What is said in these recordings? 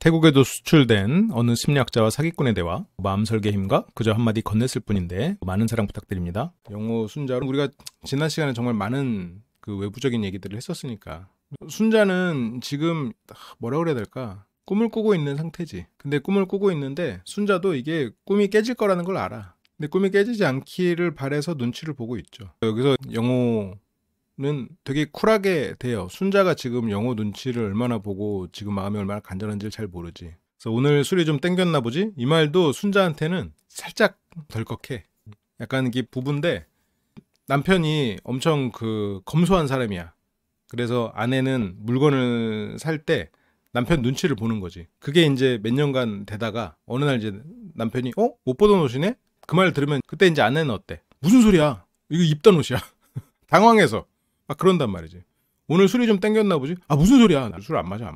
태국에도 수출된 어느 심리학자와 사기꾼의 대화, 마음 설계 힘과 그저 한마디 건넸을 뿐인데 많은 사랑 부탁드립니다. 영어 순자로 우리가 지난 시간에 정말 많은 그 외부적인 얘기들을 했었으니까 순자는 지금 뭐라 그래야 될까? 꿈을 꾸고 있는 상태지. 근데 꿈을 꾸고 있는데 순자도 이게 꿈이 깨질 거라는 걸 알아. 근데 꿈이 깨지지 않기를 바래서 눈치를 보고 있죠. 여기서 영호는 되게 쿨하게 돼요. 순자가 지금 영호 눈치를 얼마나 보고 지금 마음이 얼마나 간절한지를 잘 모르지. 그래서 오늘 술이 좀 땡겼나 보지? 이 말도 순자한테는 살짝 덜컥해. 약간 이게 부부인데 남편이 엄청 그 검소한 사람이야. 그래서 아내는 물건을 살 때 남편 눈치를 보는 거지. 그게 이제 몇 년간 되다가 어느 날 이제 남편이 못 보던 옷이네? 그 말을 들으면 그때 이제 아내는 어때? 무슨 소리야? 이거 입던 옷이야. 당황해서 막 그런단 말이지. 오늘 술이 좀 땡겼나 보지? 무슨 소리야? 술 안 마셔.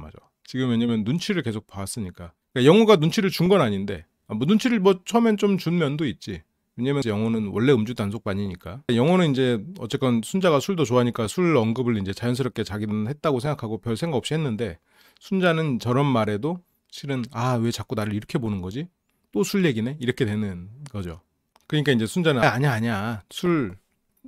지금 왜냐면 눈치를 계속 봤으니까. 그러니까 영호가 눈치를 준 건 아닌데 뭐 눈치를 뭐 처음엔 좀 준 면도 있지. 왜냐면 영호는 원래 음주 단속반이니까. 영호는 이제 어쨌건 순자가 술도 좋아하니까 술 언급을 이제 자연스럽게 자기는 했다고 생각하고 별 생각 없이 했는데 순자는 저런 말에도 실은 왜 자꾸 나를 이렇게 보는 거지? 또 술 얘기네? 이렇게 되는 거죠. 그러니까 이제 순자는 아니야. 술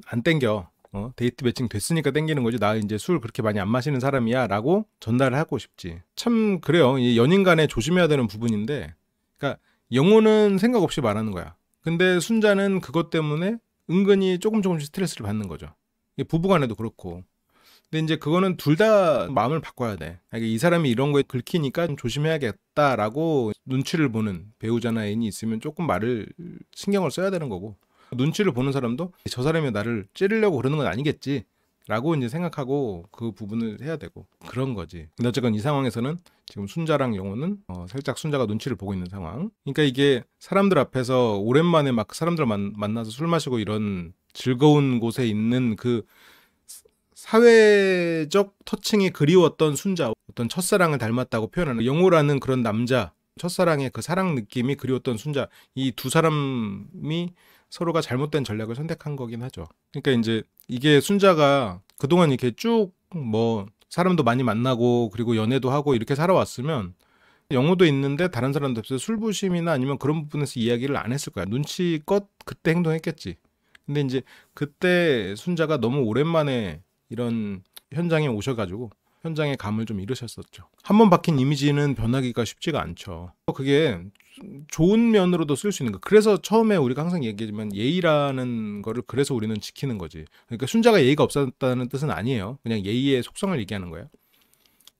안 땡겨. 데이트 매칭 됐으니까 땡기는 거지. 나 이제 술 그렇게 많이 안 마시는 사람이야 라고 전달을 하고 싶지. 참 그래요. 이 연인 간에 조심해야 되는 부분인데 그러니까 영호는 생각 없이 말하는 거야. 근데 순자는 그것 때문에 은근히 조금씩 스트레스를 받는 거죠. 부부간에도 그렇고. 근데 이제 그거는 둘 다 마음을 바꿔야 돼. 그러니까 이 사람이 이런 거에 긁히니까 좀 조심해야겠다라고 눈치를 보는 배우자나 애인이 있으면 조금 말을 신경을 써야 되는 거고, 눈치를 보는 사람도 저 사람이 나를 찌르려고 그러는 건 아니겠지 라고 이제 생각하고 그 부분을 해야 되고 그런 거지. 근데 어쨌건 이 상황에서는 지금 순자랑 영호는 살짝 순자가 눈치를 보고 있는 상황. 그러니까 이게 사람들 앞에서 오랜만에 막 사람들 만나서 술 마시고 이런 즐거운 곳에 있는 그 사회적 터칭이 그리웠던 순자, 어떤 첫사랑을 닮았다고 표현하는 영호라는 그런 남자, 첫사랑의 그 사랑 느낌이 그리웠던 순자, 이 두 사람이 서로가 잘못된 전략을 선택한 거긴 하죠. 그러니까 이제 이게 순자가 그동안 이렇게 쭉 뭐 사람도 많이 만나고 그리고 연애도 하고 이렇게 살아왔으면 영호도 있는데 다른 사람도 없어서 술부심이나 아니면 그런 부분에서 이야기를 안 했을 거야. 눈치껏 그때 행동했겠지. 근데 이제 그때 순자가 너무 오랜만에 이런 현장에 오셔가지고 현장의 감을 좀 잃으셨었죠. 한번 박힌 이미지는 변하기가 쉽지가 않죠. 그게 좋은 면으로도 쓸 수 있는 거. 그래서 처음에 우리가 항상 얘기하지만 예의라는 거를 그래서 우리는 지키는 거지. 그러니까 순자가 예의가 없었다는 뜻은 아니에요. 그냥 예의의 속성을 얘기하는 거예요.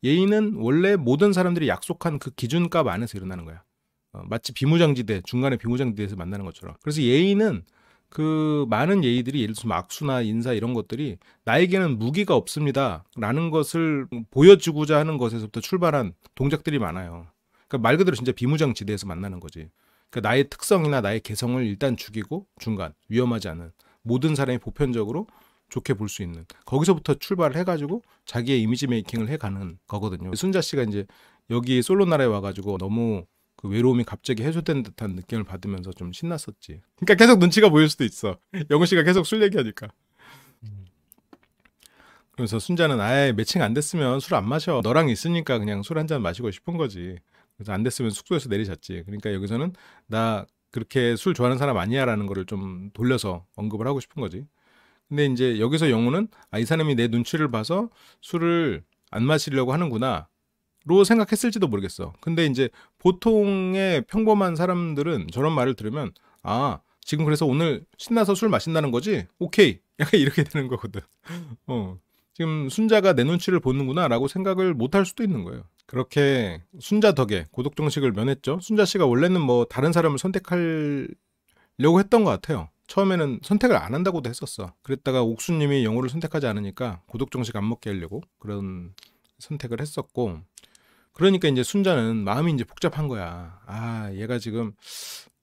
예의는 원래 모든 사람들이 약속한 그 기준값 안에서 일어나는 거야. 마치 비무장지대, 중간에 비무장지대에서 만나는 것처럼. 그래서 예의는 그 많은 예의들이 예를 들어서 악수나 인사 이런 것들이 나에게는 무기가 없습니다 라는 것을 보여주고자 하는 것에서부터 출발한 동작들이 많아요. 그러니까 말 그대로 진짜 비무장지대에서 만나는 거지. 그러니까 나의 특성이나 나의 개성을 일단 죽이고 중간 위험하지 않은 모든 사람이 보편적으로 좋게 볼 수 있는 거기서부터 출발을 해가지고 자기의 이미지 메이킹을 해가는 거거든요. 순자 씨가 이제 여기 솔로 나라에 와가지고 너무 그 외로움이 갑자기 해소된 듯한 느낌을 받으면서 좀 신났었지. 그러니까 계속 눈치가 보일 수도 있어. 영우 씨가 계속 술 얘기하니까. 그래서 순자는 매칭 안 됐으면 술 안 마셔. 너랑 있으니까 그냥 술 한 잔 마시고 싶은 거지. 그래서 안 됐으면 숙소에서 내리셨지. 그러니까 여기서는 나 그렇게 술 좋아하는 사람 아니야 라는 거를 좀 돌려서 언급을 하고 싶은 거지. 근데 이제 여기서 영우는 이 사람이 내 눈치를 봐서 술을 안 마시려고 하는구나 로 생각했을지도 모르겠어. 근데 이제 보통의 평범한 사람들은 저런 말을 들으면 지금 그래서 오늘 신나서 술 마신다는 거지? 오케이. 약간 이렇게 되는 거거든. 지금 순자가 내 눈치를 보는구나 라고 생각을 못 할 수도 있는 거예요. 그렇게 순자 덕에 고독정식을 면했죠. 순자 씨가 원래는 뭐 다른 사람을 선택하려고 했던 것 같아요. 처음에는 선택을 안 한다고도 했었어. 그랬다가 옥수님이 영호를 선택하지 않으니까 고독정식 안 먹게 하려고 그런 선택을 했었고, 그러니까 이제 순자는 마음이 이제 복잡한 거야. 얘가 지금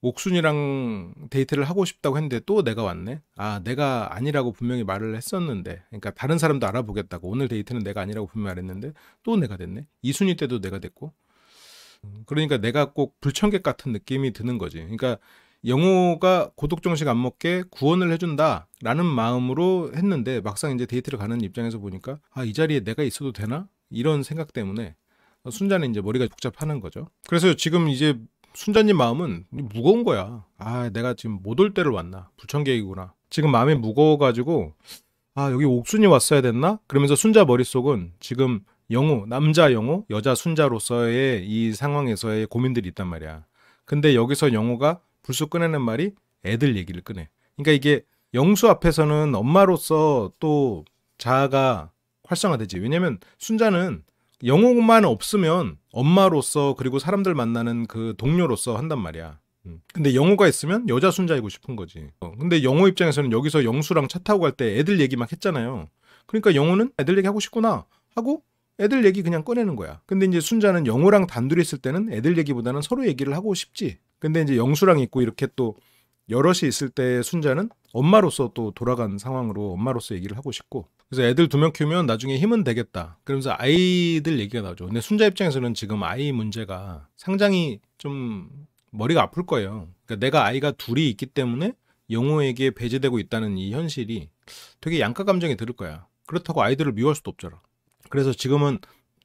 옥순이랑 데이트를 하고 싶다고 했는데 또 내가 왔네. 내가 아니라고 분명히 말을 했었는데, 그러니까 다른 사람도 알아보겠다고 오늘 데이트는 내가 아니라고 분명히 말했는데 또 내가 됐네. 이순이 때도 내가 됐고, 그러니까 내가 꼭 불청객 같은 느낌이 드는 거지. 그러니까 영호가 고독정식 안 먹게 구원을 해준다라는 마음으로 했는데 막상 이제 데이트를 가는 입장에서 보니까 이 자리에 내가 있어도 되나? 이런 생각 때문에 순자는 이제 머리가 복잡하는 거죠. 그래서 지금 이제 순자님 마음은 무거운 거야. 아, 내가 지금 못 올 때를 왔나? 불청객이구나. 지금 마음이 무거워가지고 아, 여기 옥순이 왔어야 됐나? 그러면서 순자 머릿속은 지금 영호, 남자 영호, 여자 순자로서의 이 상황에서의 고민들이 있단 말이야. 근데 여기서 영호가 불쑥 꺼내는 말이 애들 얘기를 꺼내. 그러니까 이게 영수 앞에서는 엄마로서 또 자아가 활성화되지. 왜냐면 순자는 영호만 없으면 엄마로서 그리고 사람들 만나는 그 동료로서 한단 말이야. 근데 영호가 있으면 여자 순자이고 싶은 거지. 근데 영호 입장에서는 여기서 영수랑 차 타고 갈 때 애들 얘기 막 했잖아요. 그러니까 영호는 애들 얘기 하고 싶구나 하고 애들 얘기 그냥 꺼내는 거야. 근데 이제 순자는 영호랑 단둘이 있을 때는 애들 얘기보다는 서로 얘기를 하고 싶지. 근데 이제 영수랑 있고 이렇게 또 여럿이 있을 때 순자는 엄마로서 또 돌아간 상황으로 엄마로서 얘기를 하고 싶고, 그래서 애들 2명 키우면 나중에 힘은 되겠다. 그러면서 아이들 얘기가 나오죠. 근데 순자 입장에서는 지금 아이 문제가 상당히 좀 머리가 아플 거예요. 그러니까 내가 아이가 둘이 있기 때문에 영호에게 배제되고 있다는 이 현실이 되게 양가 감정이 들을 거야. 그렇다고 아이들을 미워할 수도 없잖아. 그래서 지금은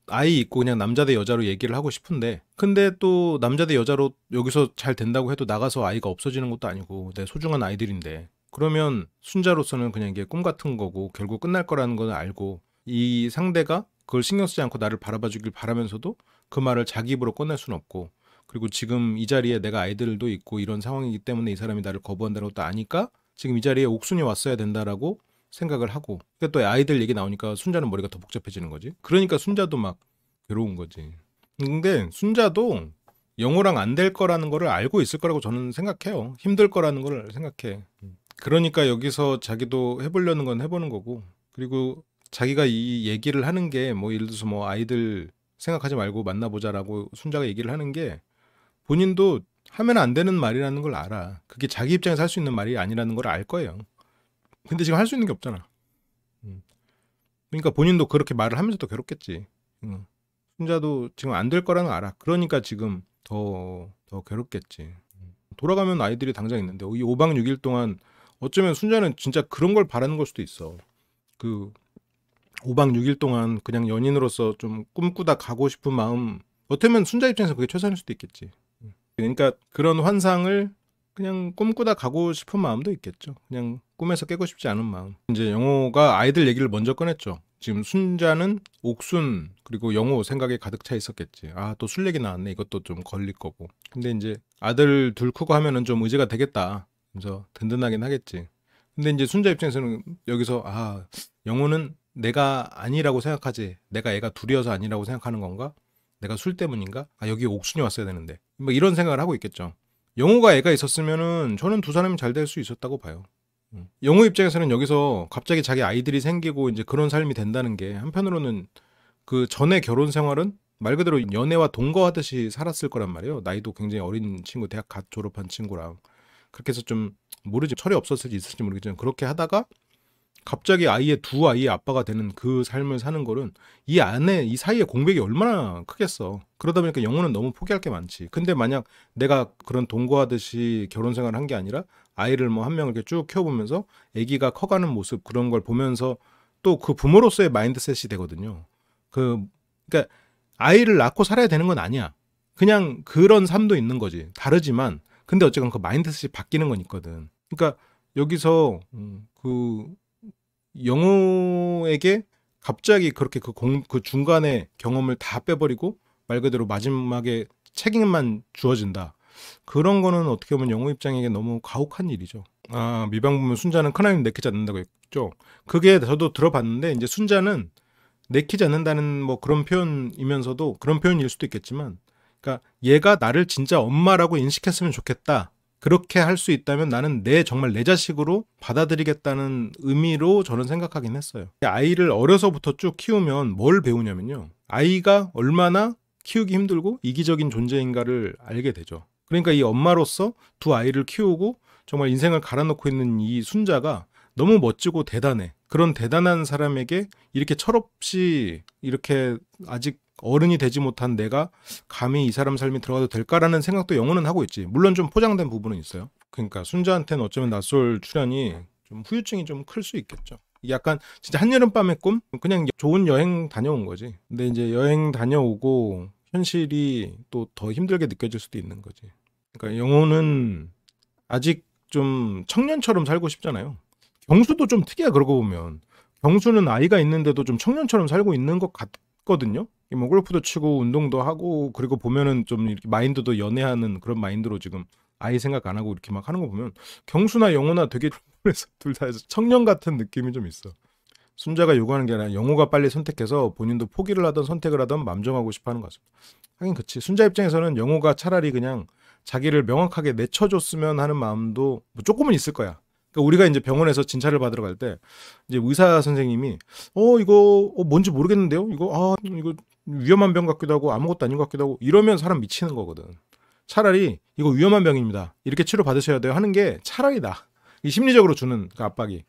아이 있고 그냥 남자 대 여자로 얘기를 하고 싶은데, 근데 또 남자 대 여자로 여기서 잘 된다고 해도 나가서 아이가 없어지는 것도 아니고 내 소중한 아이들인데, 그러면 순자로서는 그냥 이게 꿈 같은 거고 결국 끝날 거라는 걸 알고 이 상대가 그걸 신경 쓰지 않고 나를 바라봐 주길 바라면서도 그 말을 자기 입으로 꺼낼 수는 없고, 그리고 지금 이 자리에 내가 아이들도 있고 이런 상황이기 때문에 이 사람이 나를 거부한다는 것도 아니까 지금 이 자리에 옥순이 왔어야 된다라고 생각을 하고, 그러니까 또 아이들 얘기 나오니까 순자는 머리가 더 복잡해지는 거지. 그러니까 순자도 막 괴로운 거지. 근데 순자도 영호랑 안 될 거라는 거를 알고 있을 거라고 저는 생각해요. 힘들 거라는 걸 생각해. 그러니까 여기서 자기도 해보려는 건 해보는 거고, 그리고 자기가 이 얘기를 하는 게 뭐 예를 들어서 뭐 아이들 생각하지 말고 만나보자라고 순자가 얘기를 하는 게 본인도 하면 안 되는 말이라는 걸 알아. 그게 자기 입장에서 할 수 있는 말이 아니라는 걸 알 거예요. 근데 지금 할 수 있는 게 없잖아. 그러니까 본인도 그렇게 말을 하면서도 괴롭겠지. 순자도 지금 안 될 거라는 걸 알아. 그러니까 지금 더 괴롭겠지. 돌아가면 아이들이 당장 있는데 이 5박 6일 동안 어쩌면 순자는 진짜 그런 걸 바라는 걸 수도 있어. 그 5박 6일 동안 그냥 연인으로서 좀 꿈꾸다 가고 싶은 마음, 어쩌면 순자 입장에서 그게 최선일 수도 있겠지. 그러니까 그런 환상을 그냥 꿈꾸다 가고 싶은 마음도 있겠죠. 그냥 꿈에서 깨고 싶지 않은 마음. 이제 영호가 아이들 얘기를 먼저 꺼냈죠. 지금 순자는 옥순 그리고 영호 생각에 가득 차 있었겠지. 아, 또 술 얘기 나왔네. 이것도 좀 걸릴 거고. 근데 이제 아들 둘 크고 하면은 좀 의지가 되겠다. 그래서 든든하긴 하겠지. 근데 이제 순자 입장에서는 여기서 아, 영호는 내가 아니라고 생각하지. 내가 애가 둘이어서 아니라고 생각하는 건가? 내가 술 때문인가? 아, 여기 옥순이 왔어야 되는데. 뭐 이런 생각을 하고 있겠죠. 영호가 애가 있었으면은 저는 두 사람이 잘 될 수 있었다고 봐요. 영호 입장에서는 여기서 갑자기 자기 아이들이 생기고 이제 그런 삶이 된다는 게 한편으로는 그 전에 결혼 생활은 말 그대로 연애와 동거하듯이 살았을 거란 말이에요. 나이도 굉장히 어린 친구, 대학 갓 졸업한 친구랑. 그렇게 해서 좀 모르지, 철이 없었을지 있을지 모르겠지만 그렇게 하다가 갑자기 두 아이의 아빠가 되는 그 삶을 사는 거는 이 안에 이 사이에 공백이 얼마나 크겠어. 그러다 보니까 영호는 너무 포기할 게 많지. 근데 만약 내가 그런 동거하듯이 결혼 생활을 한 게 아니라 아이를 뭐 한 명을 이렇게 쭉 키워보면서 아기가 커가는 모습, 그런 걸 보면서 또 그 부모로서의 마인드셋이 되거든요. 그러니까 아이를 낳고 살아야 되는 건 아니야. 그냥 그런 삶도 있는 거지. 다르지만 근데 어쨌건 그 마인드셋이 바뀌는 건 있거든. 그러니까 여기서 그 영호에게 갑자기 그렇게 그 중간에 경험을 다 빼버리고 말 그대로 마지막에 책임만 주어진다. 그런 거는 어떻게 보면 영호 입장에게 너무 가혹한 일이죠. 아, 미방 보면 순자는 큰아이는 내키지 않는다고 했죠. 그게 저도 들어봤는데 이제 순자는 내키지 않는다는 뭐 그런 표현이면서도 그런 표현일 수도 있겠지만, 그러니까 얘가 나를 진짜 엄마라고 인식했으면 좋겠다. 그렇게 할 수 있다면 나는 정말 내 자식으로 받아들이겠다는 의미로 저는 생각하긴 했어요. 아이를 어려서부터 쭉 키우면 뭘 배우냐면요. 아이가 얼마나 키우기 힘들고 이기적인 존재인가를 알게 되죠. 그러니까 이 엄마로서 두 아이를 키우고 정말 인생을 갈아놓고 있는 이 순자가 너무 멋지고 대단해. 그런 대단한 사람에게 이렇게 철없이 이렇게 아직 어른이 되지 못한 내가 감히 이 사람 삶에 들어가도 될까라는 생각도 영호는 하고 있지. 물론 좀 포장된 부분은 있어요. 그러니까 순자한테는 어쩌면 낯설 출연이 좀 후유증이 좀 클 수 있겠죠. 약간 진짜 한여름밤의 꿈? 그냥 좋은 여행 다녀온 거지. 근데 이제 여행 다녀오고 현실이 또 더 힘들게 느껴질 수도 있는 거지. 그러니까 영호는 아직 좀 청년처럼 살고 싶잖아요. 경수도 좀 특이해. 그러고 보면 경수는 아이가 있는데도 좀 청년처럼 살고 있는 것 같거든요. 뭐 골프도 치고 운동도 하고, 그리고 보면은 좀 이렇게 마인드도 연애하는 그런 마인드로 지금 아이 생각 안 하고 이렇게 막 하는 거 보면 경수나 영호나 되게 둘 다 청년 같은 느낌이 좀 있어. 순자가 요구하는 게 아니라 영호가 빨리 선택해서 본인도 포기를 하든 선택을 하든 맘 정하고 싶어 하는 것 같습니다. 하긴 그치. 순자 입장에서는 영호가 차라리 그냥 자기를 명확하게 내쳐줬으면 하는 마음도 뭐 조금은 있을 거야. 그러니까 우리가 이제 병원에서 진찰을 받으러 갈 때 이제 의사 선생님이 이거 뭔지 모르겠는데요. 이거 위험한 병 같기도 하고 아무것도 아닌 것 같기도 하고 이러면 사람 미치는 거거든. 차라리 이거 위험한 병입니다. 이렇게 치료 받으셔야 돼요 하는 게 차라리 나. 이 심리적으로 주는 그 압박이.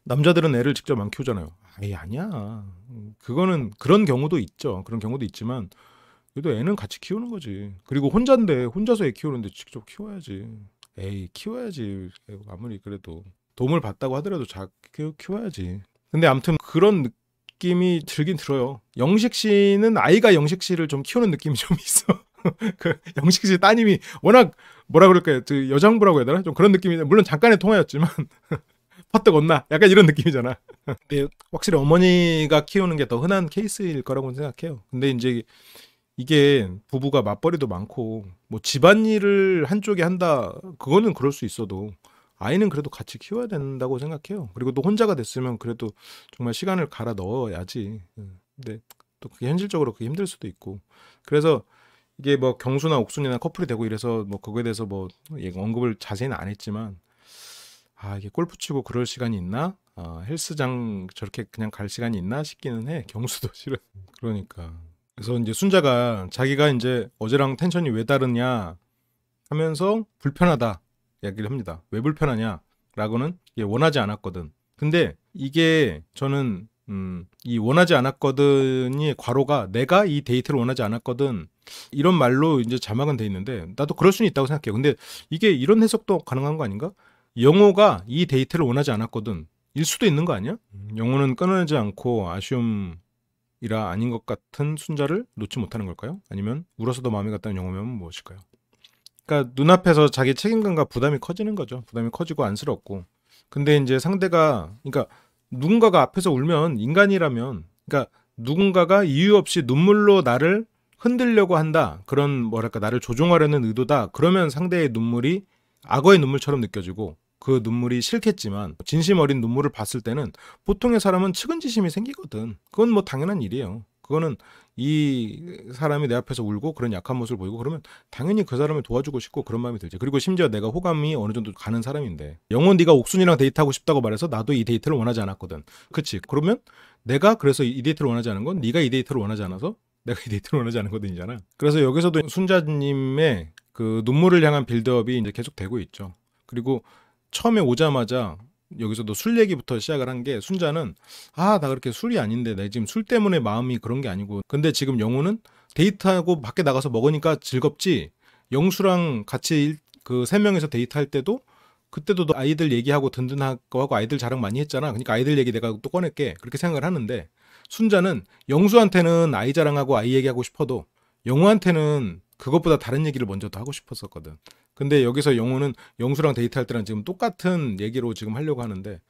남자들은 애를 직접 안 키우잖아요. 아니야. 그거는 그런 경우도 있죠. 그런 경우도 있지만 그래도 애는 같이 키우는 거지. 그리고 혼자인데 혼자서 애 키우는데 직접 키워야지. 키워야지. 아무리 그래도 도움을 받다고 하더라도 키워야지. 근데 아무튼 그런 느낌이 들긴 들어요. 영식 씨는 아이가 영식 씨를 좀 키우는 느낌이 좀 있어. 그 영식 씨 따님이 워낙 뭐라 그럴까요? 그 여장부라고 해야 되나? 좀 그런 느낌이, 물론 잠깐의 통화였지만 퍼뜩 얻나? 약간 이런 느낌이잖아. 근데 확실히 어머니가 키우는 게 더 흔한 케이스일 거라고 생각해요. 근데 이제 이게 부부가 맞벌이도 많고 뭐 집안일을 한쪽이 한다, 그거는 그럴 수 있어도 아이는 그래도 같이 키워야 된다고 생각해요. 그리고 또 혼자가 됐으면 그래도 정말 시간을 갈아 넣어야지. 근데 또 그게 현실적으로 그게 힘들 수도 있고, 그래서 이게 뭐 경수나 옥순이나 커플이 되고 이래서 뭐 그거에 대해서 뭐 언급을 자세히는 안 했지만, 이게 골프 치고 그럴 시간이 있나? 헬스장 저렇게 그냥 갈 시간이 있나 싶기는 해. 경수도 싫어. 그러니까. 그래서 이제 순자가 자기가 이제 어제랑 텐션이 왜 다르냐 하면서 불편하다 이야기를 합니다. 왜 불편하냐? 라고는 원하지 않았거든. 근데 이게 저는 이 원하지 않았거든이 괄호가 내가 이 데이트를 원하지 않았거든 이런 말로 이제 자막은 돼 있는데, 나도 그럴 수는 있다고 생각해요. 근데 이게 이런 해석도 가능한 거 아닌가? 영호가 이 데이트를 원하지 않았거든 일 수도 있는 거 아니야? 영호는 끊어내지 않고 아쉬움이라 아닌 것 같은 순자를 놓지 못하는 걸까요? 아니면 울어서도 마음이 갔다는 영호면 무엇일까요? 그러니까 눈앞에서 자기 책임감과 부담이 커지는 거죠. 부담이 커지고 안쓰럽고. 근데 이제 상대가, 그러니까 누군가가 앞에서 울면 인간이라면, 그러니까 누군가가 이유 없이 눈물로 나를 흔들려고 한다, 그런 뭐랄까 나를 조종하려는 의도다, 그러면 상대의 눈물이 악어의 눈물처럼 느껴지고 그 눈물이 싫겠지만 진심 어린 눈물을 봤을 때는 보통의 사람은 측은지심이 생기거든. 그건 뭐 당연한 일이에요. 그거는 이 사람이 내 앞에서 울고 그런 약한 모습을 보이고 그러면 당연히 그 사람을 도와주고 싶고 그런 마음이 들지. 그리고 심지어 내가 호감이 어느 정도 가는 사람인데, 영원 네가 옥순이랑 데이트하고 싶다고 말해서 나도 이 데이트를 원하지 않았거든. 그치? 그러면 내가 그래서 이 데이트를 원하지 않은 건 네가 이 데이트를 원하지 않아서 내가 이 데이트를 원하지 않거든이잖아. 그래서 여기서도 순자님의 그 눈물을 향한 빌드업이 이제 계속 되고 있죠. 그리고 처음에 오자마자 여기서도 술 얘기부터 시작을 한 게, 순자는 나 그렇게 술이 아닌데, 내 지금 술 때문에 마음이 그런 게 아니고, 근데 지금 영호는 데이트하고 밖에 나가서 먹으니까 즐겁지, 영수랑 같이 그 세 명이서 데이트할 때도 그때도 너 아이들 얘기하고 든든하고 하고 아이들 자랑 많이 했잖아. 그러니까 아이들 얘기 내가 또 꺼낼게, 그렇게 생각을 하는데, 순자는 영수한테는 아이 자랑하고 아이 얘기하고 싶어도 영호한테는 그것보다 다른 얘기를 먼저 더 하고 싶었었거든. 근데 여기서 영호는 영수랑 데이트할 때랑 지금 똑같은 얘기로 지금 하려고 하는데,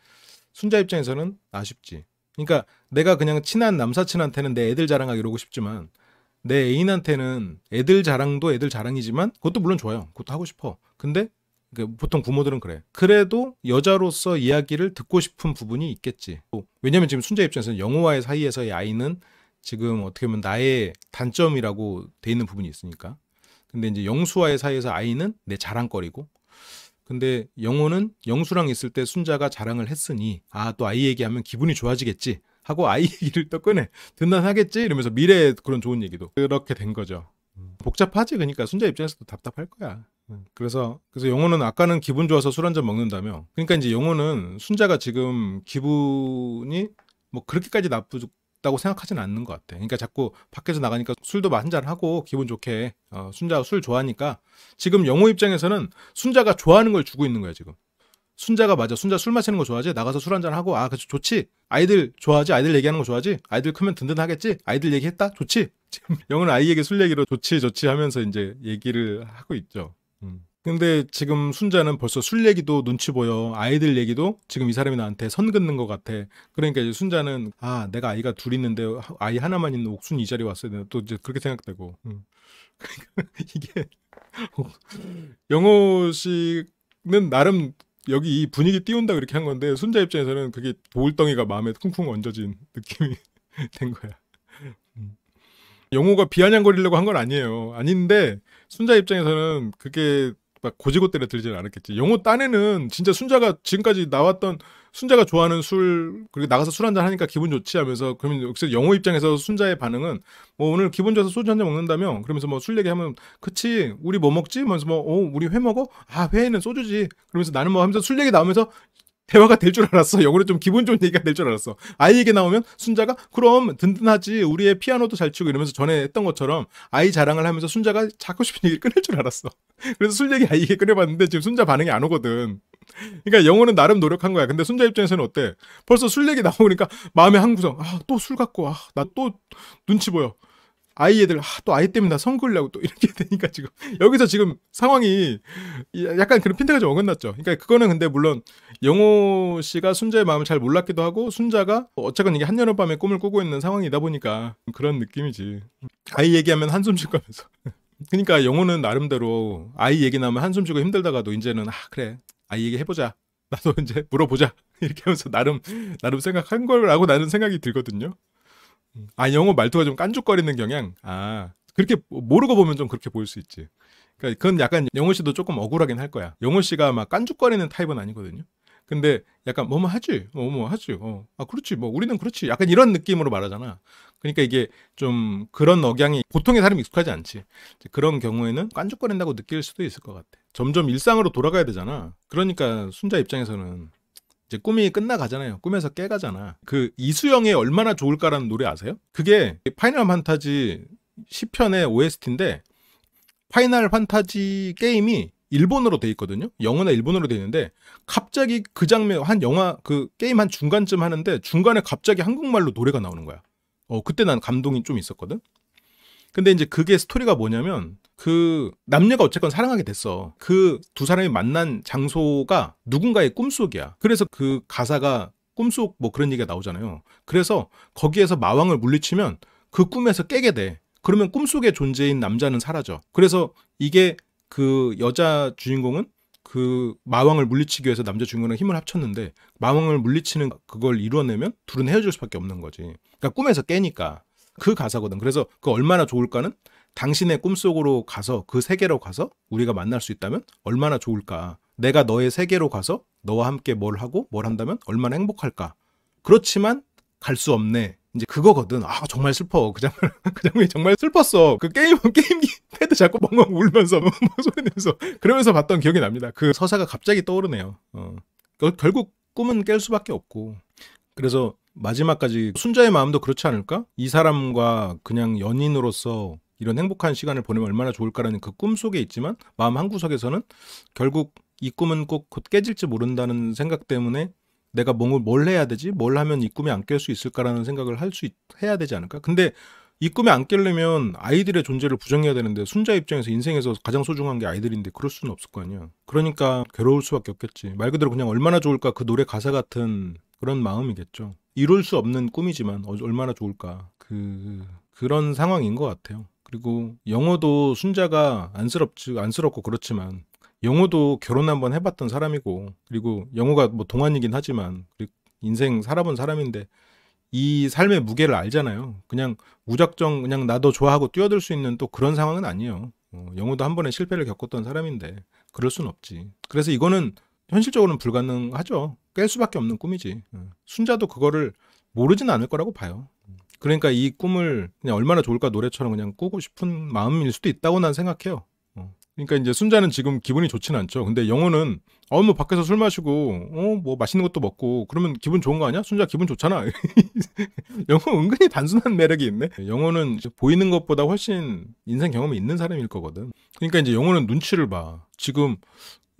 순자 입장에서는 아쉽지. 그러니까 내가 그냥 친한 남사친한테는 내 애들 자랑하기 이러고 싶지만, 내 애인한테는 애들 자랑도 애들 자랑이지만 그것도 물론 좋아요. 그것도 하고 싶어. 근데 보통 부모들은 그래. 그래도 여자로서 이야기를 듣고 싶은 부분이 있겠지. 왜냐면 지금 순자 입장에서는 영호와의 사이에서의 아이는 지금 어떻게 보면 나의 단점이라고 돼 있는 부분이 있으니까. 근데 이제 영수와의 사이에서 아이는 내 자랑거리고, 근데 영호는 영수랑 있을 때 순자가 자랑을 했으니 또 아이 얘기하면 기분이 좋아지겠지 하고 아이 얘기를 또 꺼내. 든든하겠지 이러면서 미래의 그런 좋은 얘기도. 그렇게 된 거죠. 복잡하지. 그러니까 순자 입장에서도 답답할 거야. 그래서 영호는 아까는 기분 좋아서 술 한잔 먹는다며. 그러니까 이제 영호는 순자가 지금 기분이 뭐 그렇게까지 나쁘다고 생각하진 않는 것 같아. 그러니까 자꾸 밖에서 나가니까 술도 한잔 하고 기분 좋게, 순자가 술 좋아하니까 지금 영호 입장에서는 순자가 좋아하는 걸 주고 있는 거야 지금. 순자가 맞아. 순자 술 마시는 거 좋아하지? 나가서 술 한잔 하고, 아, 그치, 좋지? 아이들 좋아하지? 아이들 얘기하는 거 좋아하지? 아이들 크면 든든하겠지? 아이들 얘기했다? 좋지? 지금 영어는 아이에게 술 얘기로 좋지, 좋지 하면서 이제 얘기를 하고 있죠. 근데 지금 순자는 벌써 술 얘기도 눈치 보여. 아이들 얘기도 지금 이 사람이 나한테 선 긋는 것 같아. 그러니까 이제 순자는, 아, 내가 아이가 둘 있는데 아이 하나만 있는 옥순이 이 자리에 왔어야 되나. 또 이제 그렇게 생각되고. 그러니까 이게 영호 씨는 나름 여기 이 분위기 띄운다 그렇게 한 건데 순자 입장에서는 그게 돌덩이가 마음에 쿵쿵 얹어진 느낌이 된 거야. 영호가 비아냥거리려고 한 건 아니에요. 아닌데 순자 입장에서는 그게 막 고지고대로 들지는 않았겠지. 영호 딴에는 진짜 순자가 지금까지 나왔던 순자가 좋아하는 술 그리고 나가서 술 한잔 하니까 기분 좋지 하면서 그러면 역시 영호 입장에서 순자의 반응은 뭐 오늘 기분 좋아서 소주 한잔 먹는다며 그러면서 뭐 술 얘기하면 그치 우리 뭐 먹지? 하면서 뭐 우리 회 먹어? 아 회에는 소주지. 그러면서 나는 뭐 하면서 술 얘기 나오면서 대화가 될 줄 알았어. 영어로 좀 기분 좋은 얘기가 될 줄 알았어. 아이 얘기 나오면 순자가 그럼 든든하지. 우리의 피아노도 잘 치고 이러면서 전에 했던 것처럼 아이 자랑을 하면서 순자가 자꾸 싶은 얘기를 끊을 줄 알았어. 그래서 술 얘기 아이 얘기 꺼내봤는데 지금 순자 반응이 안 오거든. 그러니까 영어는 나름 노력한 거야. 근데 순자 입장에서는 어때? 벌써 술 얘기 나오니까 마음에 한 구석 또 술 갖고 나 또 눈치 보여. 아이 애들 또 아이 때문에 나 선 그으려고 또 이렇게 되니까 지금 여기서 지금 상황이 약간 그런 핀트가 좀 어긋났죠. 그러니까 그거는 근데 물론 영호 씨가 순자의 마음을 잘 몰랐기도 하고 순자가 어쨌건 이게 한여름밤에 꿈을 꾸고 있는 상황이다 보니까 그런 느낌이지. 아이 얘기하면 한숨 쉴 거면서. 그러니까 영호는 나름대로 아이 얘기 나오면 한숨 쉬고 힘들다가도 이제는 그래 아이 얘기 해보자. 나도 이제 물어보자. 이렇게 하면서 나름 생각한 거라고 나는 생각이 들거든요. 영어 말투가 좀 깐죽거리는 경향. 그렇게 모르고 보면 좀 그렇게 보일 수 있지. 그러니까 그건 약간 영호 씨도 조금 억울하긴 할 거야. 영호 씨가 막 깐죽거리는 타입은 아니거든요. 근데 약간 뭐뭐 하지, 뭐뭐 하지, 그렇지, 뭐 우리는 그렇지. 약간 이런 느낌으로 말하잖아. 그러니까 이게 좀 그런 억양이 보통의 사람이 익숙하지 않지. 그런 경우에는 깐죽거린다고 느낄 수도 있을 것 같아. 점점 일상으로 돌아가야 되잖아. 그러니까 순자 입장에서는 이제 꿈이 끝나가잖아요. 꿈에서 깨가잖아. 그 이수영의 얼마나 좋을까라는 노래 아세요? 그게 파이널 판타지 10편의 OST인데 파이널 판타지 게임이 일본어로 돼 있거든요. 영어나 일본어로 돼 있는데 갑자기 그 장면 한 영화 그 게임 한 중간쯤 하는데 중간에 갑자기 한국말로 노래가 나오는 거야. 그때 난 감동이 좀 있었거든. 근데 이제 그게 스토리가 뭐냐면 그 남녀가 어쨌건 사랑하게 됐어. 그 두 사람이 만난 장소가 누군가의 꿈속이야. 그래서 그 가사가 꿈속 뭐 그런 얘기가 나오잖아요. 그래서 거기에서 마왕을 물리치면 그 꿈에서 깨게 돼. 그러면 꿈속의 존재인 남자는 사라져. 그래서 이게 그 여자 주인공은 그 마왕을 물리치기 위해서 남자 주인공이랑 힘을 합쳤는데 마왕을 물리치는 그걸 이뤄내면 둘은 헤어질 수밖에 없는 거지. 그러니까 꿈에서 깨니까. 그 가사거든. 그래서 그 얼마나 좋을까는 당신의 꿈속으로 가서 그 세계로 가서 우리가 만날 수 있다면 얼마나 좋을까. 내가 너의 세계로 가서 너와 함께 뭘 하고 뭘 한다면 얼마나 행복할까. 그렇지만 갈 수 없네. 이제 그거거든. 정말 슬퍼. 그 장면이 정말 슬펐어. 그 게임기 패드 잡고 멍멍 울면서 소리 내면서 그러면서 봤던 기억이 납니다. 그 서사가 갑자기 떠오르네요. 결국 꿈은 깰 수밖에 없고. 그래서 마지막까지 순자의 마음도 그렇지 않을까? 이 사람과 그냥 연인으로서 이런 행복한 시간을 보내면 얼마나 좋을까라는 그 꿈속에 있지만 마음 한구석에서는 결국 이 꿈은 꼭 곧 깨질지 모른다는 생각 때문에 내가 뭘 해야 되지? 뭘 하면 이 꿈이 안 깰 수 있을까라는 생각을 해야 되지 않을까? 근데 이 꿈이 안 깨려면 아이들의 존재를 부정해야 되는데 순자 입장에서 인생에서 가장 소중한 게 아이들인데 그럴 수는 없을 거 아니야. 그러니까 괴로울 수밖에 없겠지. 말 그대로 그냥 얼마나 좋을까 그 노래 가사 같은 그런 마음이겠죠. 이룰 수 없는 꿈이지만 얼마나 좋을까. 그런 상황인 것 같아요. 그리고 영호도 순자가 안쓰럽고 그렇지만 영호도 결혼 한번 해봤던 사람이고 그리고 영호가 뭐 동안이긴 하지만 인생 살아본 사람인데 이 삶의 무게를 알잖아요. 그냥 무작정 그냥 나도 좋아하고 뛰어들 수 있는 또 그런 상황은 아니에요. 영호도 한 번의 실패를 겪었던 사람인데 그럴 순 없지. 그래서 이거는 현실적으로는 불가능하죠. 깰 수밖에 없는 꿈이지. 순자도 그거를 모르진 않을 거라고 봐요. 그러니까 이 꿈을 그냥 얼마나 좋을까 노래처럼 그냥 꾸고 싶은 마음일 수도 있다고 난 생각해요. 그러니까 이제 순자는 지금 기분이 좋진 않죠. 근데 영호는 뭐 밖에서 술 마시고 뭐 맛있는 것도 먹고 그러면 기분 좋은 거 아니야? 순자 기분 좋잖아. 영호 은근히 단순한 매력이 있네. 영호는 보이는 것보다 훨씬 인생 경험이 있는 사람일 거거든. 그러니까 이제 영호는 눈치를 봐. 지금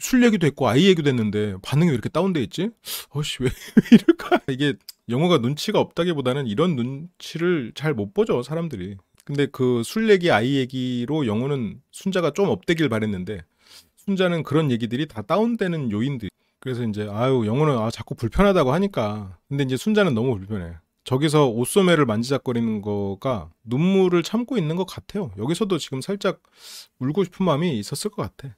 술 얘기도 했고 아이 얘기도 했는데 반응이 왜 이렇게 다운돼 있지? 어씨 왜 이럴까? 이게 영호가 눈치가 없다기보다는 이런 눈치를 잘 못 보죠 사람들이. 근데 그 술 얘기 아이 얘기로 영호는 순자가 좀 업되길 바랬는데 순자는 그런 얘기들이 다 다운되는 요인들. 그래서 이제 아유 영호는 자꾸 불편하다고 하니까. 근데 이제 순자는 너무 불편해. 저기서 옷소매를 만지작거리는 거가 눈물을 참고 있는 것 같아요. 여기서도 지금 살짝 울고 싶은 마음이 있었을 것 같아.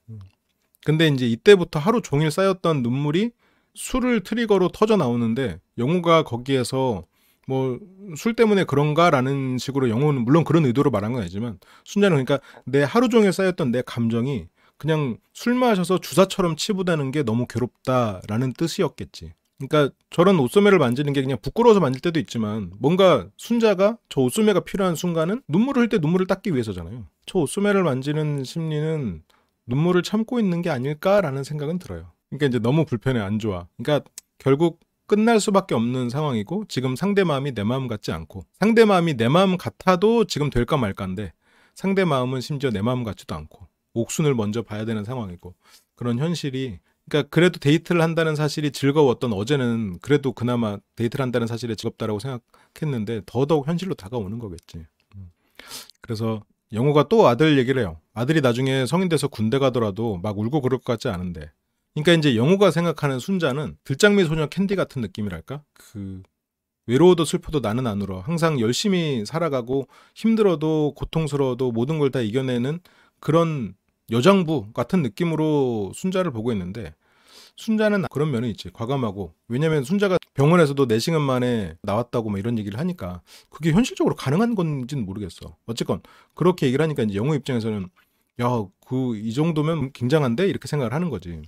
근데 이제 이때부터 하루 종일 쌓였던 눈물이 술을 트리거로 터져 나오는데 영호가 거기에서 뭐 술 때문에 그런가라는 식으로 영호는 물론 그런 의도로 말한 건 아니지만 순자는 그러니까 내 하루 종일 쌓였던 내 감정이 그냥 술 마셔서 주사처럼 치부다는 게 너무 괴롭다라는 뜻이었겠지. 그러니까 저런 옷소매를 만지는 게 그냥 부끄러워서 만질 때도 있지만 뭔가 순자가 저 옷소매가 필요한 순간은 눈물을 흘 때 눈물을 닦기 위해서잖아요. 저 옷소매를 만지는 심리는 눈물을 참고 있는 게 아닐까라는 생각은 들어요. 그러니까 이제 너무 불편해, 안 좋아. 그러니까 결국 끝날 수밖에 없는 상황이고 지금 상대 마음이 내 마음 같지 않고 상대 마음이 내 마음 같아도 지금 될까 말까인데 상대 마음은 심지어 내 마음 같지도 않고 옥순을 먼저 봐야 되는 상황이고 그런 현실이 그러니까 그래도 데이트를 한다는 사실이 즐거웠던 어제는 그래도 그나마 데이트를 한다는 사실이 즐겁다라고 생각했는데 더더욱 현실로 다가오는 거겠지. 그래서 영호가 또 아들 얘기를 해요. 아들이 나중에 성인 돼서 군대 가더라도 막 울고 그럴 것 같지 않은데. 그러니까 이제 영호가 생각하는 순자는 들장미 소녀 캔디 같은 느낌이랄까? 그 외로워도 슬퍼도 나는 안 울어. 항상 열심히 살아가고 힘들어도 고통스러워도 모든 걸 다 이겨내는 그런 여장부 같은 느낌으로 순자를 보고 있는데 순자는 그런 면이 있지. 과감하고. 왜냐면 순자가 병원에서도 4시간 만에 나왔다고 뭐 이런 얘기를 하니까 그게 현실적으로 가능한 건지는 모르겠어. 어쨌건 그렇게 얘기를 하니까 이제 영호 입장에서는 야, 이 정도면 굉장한데? 이렇게 생각을 하는 거지.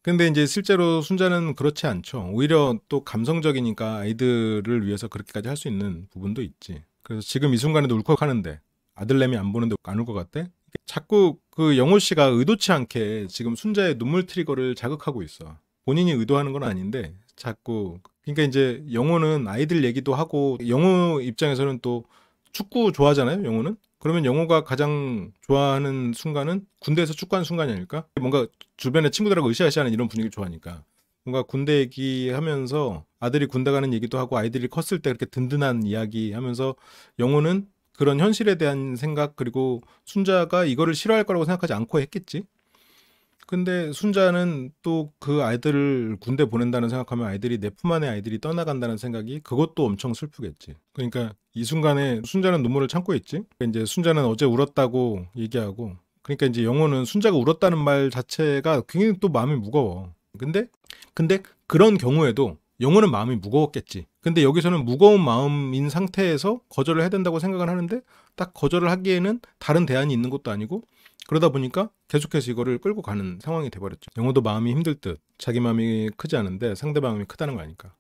근데 이제 실제로 순자는 그렇지 않죠. 오히려 또 감성적이니까 아이들을 위해서 그렇게까지 할 수 있는 부분도 있지. 그래서 지금 이 순간에도 울컥하는데 아들내미 안 보는데 안 울 것 같대? 자꾸 그 영호 씨가 의도치 않게 지금 순자의 눈물 트리거를 자극하고 있어. 본인이 의도하는 건 아닌데 자꾸 그러니까 이제 영호는 아이들 얘기도 하고 영호 입장에서는 또 축구 좋아하잖아요. 영호는. 그러면 영호가 가장 좋아하는 순간은 군대에서 축구하는 순간이 아닐까? 뭔가 주변에 친구들하고 으쌰으쌰하는 이런 분위기를 좋아하니까 뭔가 군대 얘기하면서 아들이 군대 가는 얘기도 하고 아이들이 컸을 때 그렇게 든든한 이야기 하면서 영호는 그런 현실에 대한 생각 그리고 순자가 이거를 싫어할 거라고 생각하지 않고 했겠지. 근데 순자는 또 그 아이들을 군대 보낸다는 생각하면 아이들이 내 품 안에 아이들이 떠나간다는 생각이 그것도 엄청 슬프겠지. 그러니까 이 순간에 순자는 눈물을 참고 있지. 이제 순자는 어제 울었다고 얘기하고 그러니까 이제 영호는 순자가 울었다는 말 자체가 굉장히 또 마음이 무거워. 근데 그런 경우에도 영호는 마음이 무거웠겠지. 근데 여기서는 무거운 마음인 상태에서 거절을 해야 된다고 생각을 하는데 딱 거절을 하기에는 다른 대안이 있는 것도 아니고 그러다 보니까 계속해서 이거를 끌고 가는 상황이 돼버렸죠. 영호도 마음이 힘들 듯 자기 마음이 크지 않은데 상대 마음이 크다는 거 아니까.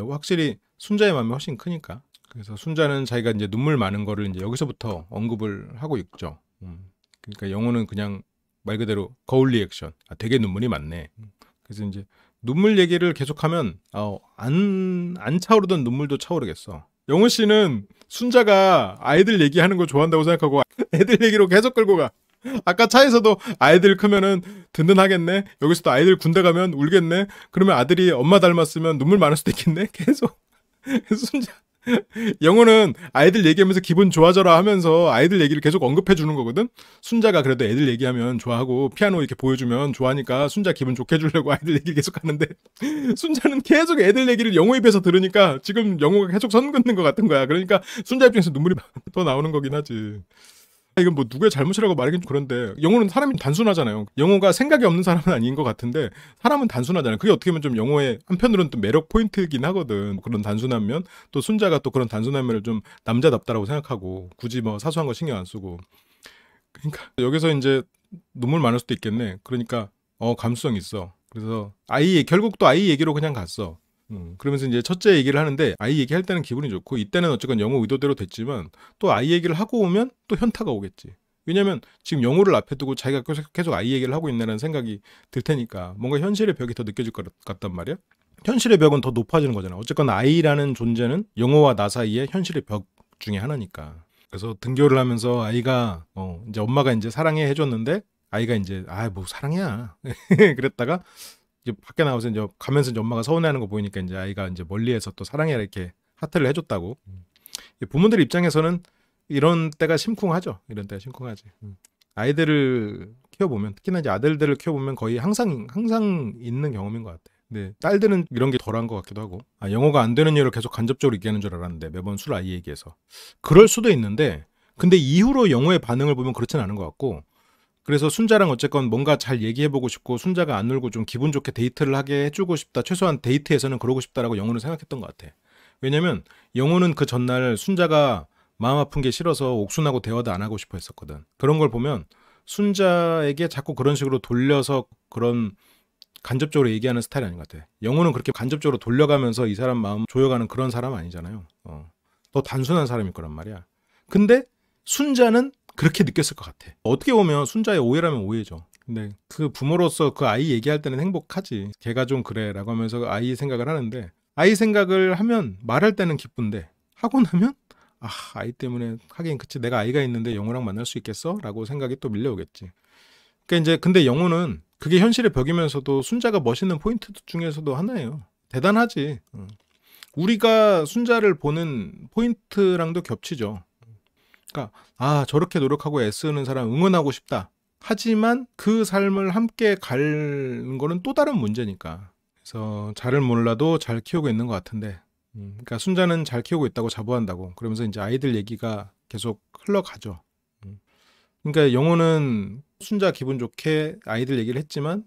확실히 순자의 마음이 훨씬 크니까. 그래서 순자는 자기가 이제 눈물 많은 거를 이제 여기서부터 언급을 하고 있죠. 그러니까 영호는 그냥 말 그대로 거울 리액션. 되게 눈물이 많네. 그래서 이제 눈물 얘기를 계속하면 안 차오르던 눈물도 차오르겠어. 영호 씨는 순자가 아이들 얘기하는 거 좋아한다고 생각하고 애들 얘기로 계속 끌고 가. 아까 차에서도 아이들 크면은 든든하겠네. 여기서도 아이들 군대 가면 울겠네. 그러면 아들이 엄마 닮았으면 눈물 많을 수도 있겠네. 계속 순자 영호는 아이들 얘기하면서 기분 좋아져라 하면서 아이들 얘기를 계속 언급해 주는 거거든. 순자가 그래도 애들 얘기하면 좋아하고 피아노 이렇게 보여주면 좋아하니까 순자 기분 좋게 해주려고 아이들 얘기를 계속 하는데 순자는 계속 애들 얘기를 영호 입에서 들으니까 지금 영호가 계속 선 긋는 것 같은 거야. 그러니까 순자 입장에서 눈물이 더 나오는 거긴 하지. 이건 뭐 누구의 잘못이라고 말하긴 좀 그런데 영호는 사람이 단순하잖아요. 영호가 생각이 없는 사람은 아닌 것 같은데 사람은 단순하잖아요. 그게 어떻게 보면 좀 영호의 한편으로는 또 매력 포인트이긴 하거든. 그런 단순한 면. 또 순자가 또 그런 단순한 면을 좀 남자답다라고 생각하고 굳이 뭐 사소한 거 신경 안 쓰고. 그러니까 여기서 이제 눈물 많을 수도 있겠네. 그러니까 감수성 있어. 그래서 결국 또 아이 얘기로 그냥 갔어. 그러면서 이제 첫째 얘기를 하는데 아이 얘기할 때는 기분이 좋고 이때는 어쨌건 영호 의도대로 됐지만 또 아이 얘기를 하고 오면 또 현타가 오겠지. 왜냐면 지금 영호를 앞에 두고 자기가 계속 아이 얘기를 하고 있다는 생각이 들 테니까 뭔가 현실의 벽이 더 느껴질 것 같단 말이야. 현실의 벽은 더 높아지는 거잖아. 어쨌건 아이라는 존재는 영호와 나 사이의 현실의 벽 중에 하나니까. 그래서 등교를 하면서 아이가 이제 엄마가 이제 사랑해 해줬는데 아이가 이제 뭐 사랑이야 그랬다가 이제 밖에 나가서 이제 가면서 이제 엄마가 서운해하는 거 보이니까 이제 아이가 이제 멀리에서 또 사랑해 이렇게 하트를 해줬다고. 부모들 입장에서는 이런 때가 심쿵하죠. 이런 때가 심쿵하지. 아이들을 키워보면, 특히나 이제 아들들을 키워보면 거의 항상 있는 경험인 것 같아. 근데 딸들은 이런 게 덜한 것 같기도 하고. 영어가 안 되는 이유를 계속 간접적으로 얘기하는 줄 알았는데 매번 술 아이 얘기해서. 그럴 수도 있는데, 근데 이후로 영어의 반응을 보면 그렇진 않은 것 같고. 그래서 순자랑 어쨌건 뭔가 잘 얘기해보고 싶고, 순자가 안 울고 좀 기분 좋게 데이트를 하게 해주고 싶다. 최소한 데이트에서는 그러고 싶다라고 영호는 생각했던 것 같아. 왜냐면 영호는 그 전날 순자가 마음 아픈 게 싫어서 옥순하고 대화도 안 하고 싶어 했었거든. 그런 걸 보면 순자에게 자꾸 그런 식으로 돌려서 그런 간접적으로 얘기하는 스타일이 아닌 것 같아. 영호는 그렇게 간접적으로 돌려가면서 이 사람 마음 조여가는 그런 사람 아니잖아요. 더 단순한 사람일 거란 말이야. 근데 순자는 그렇게 느꼈을 것 같아. 어떻게 보면 순자의 오해라면 오해죠. 근데 그 부모로서 그 아이 얘기할 때는 행복하지. 걔가 좀 그래 라고 하면서 아이 생각을 하는데, 아이 생각을 하면 말할 때는 기쁜데 하고 나면 아이 때문에 하긴 그치, 내가 아이가 있는데 영호랑 만날 수 있겠어? 라고 생각이 또 밀려오겠지. 그러니까 이제 근데 영호는 그게 현실의 벽이면서도 순자가 멋있는 포인트 중에서도 하나예요. 대단하지. 우리가 순자를 보는 포인트랑도 겹치죠. 그러니까 저렇게 노력하고 애쓰는 사람 응원하고 싶다. 하지만 그 삶을 함께 가는 거는 또 다른 문제니까. 그래서 잘을 몰라도 잘 키우고 있는 것 같은데, 그러니까 순자는 잘 키우고 있다고 자부한다고. 그러면서 이제 아이들 얘기가 계속 흘러가죠. 그러니까 영호는 순자 기분 좋게 아이들 얘기를 했지만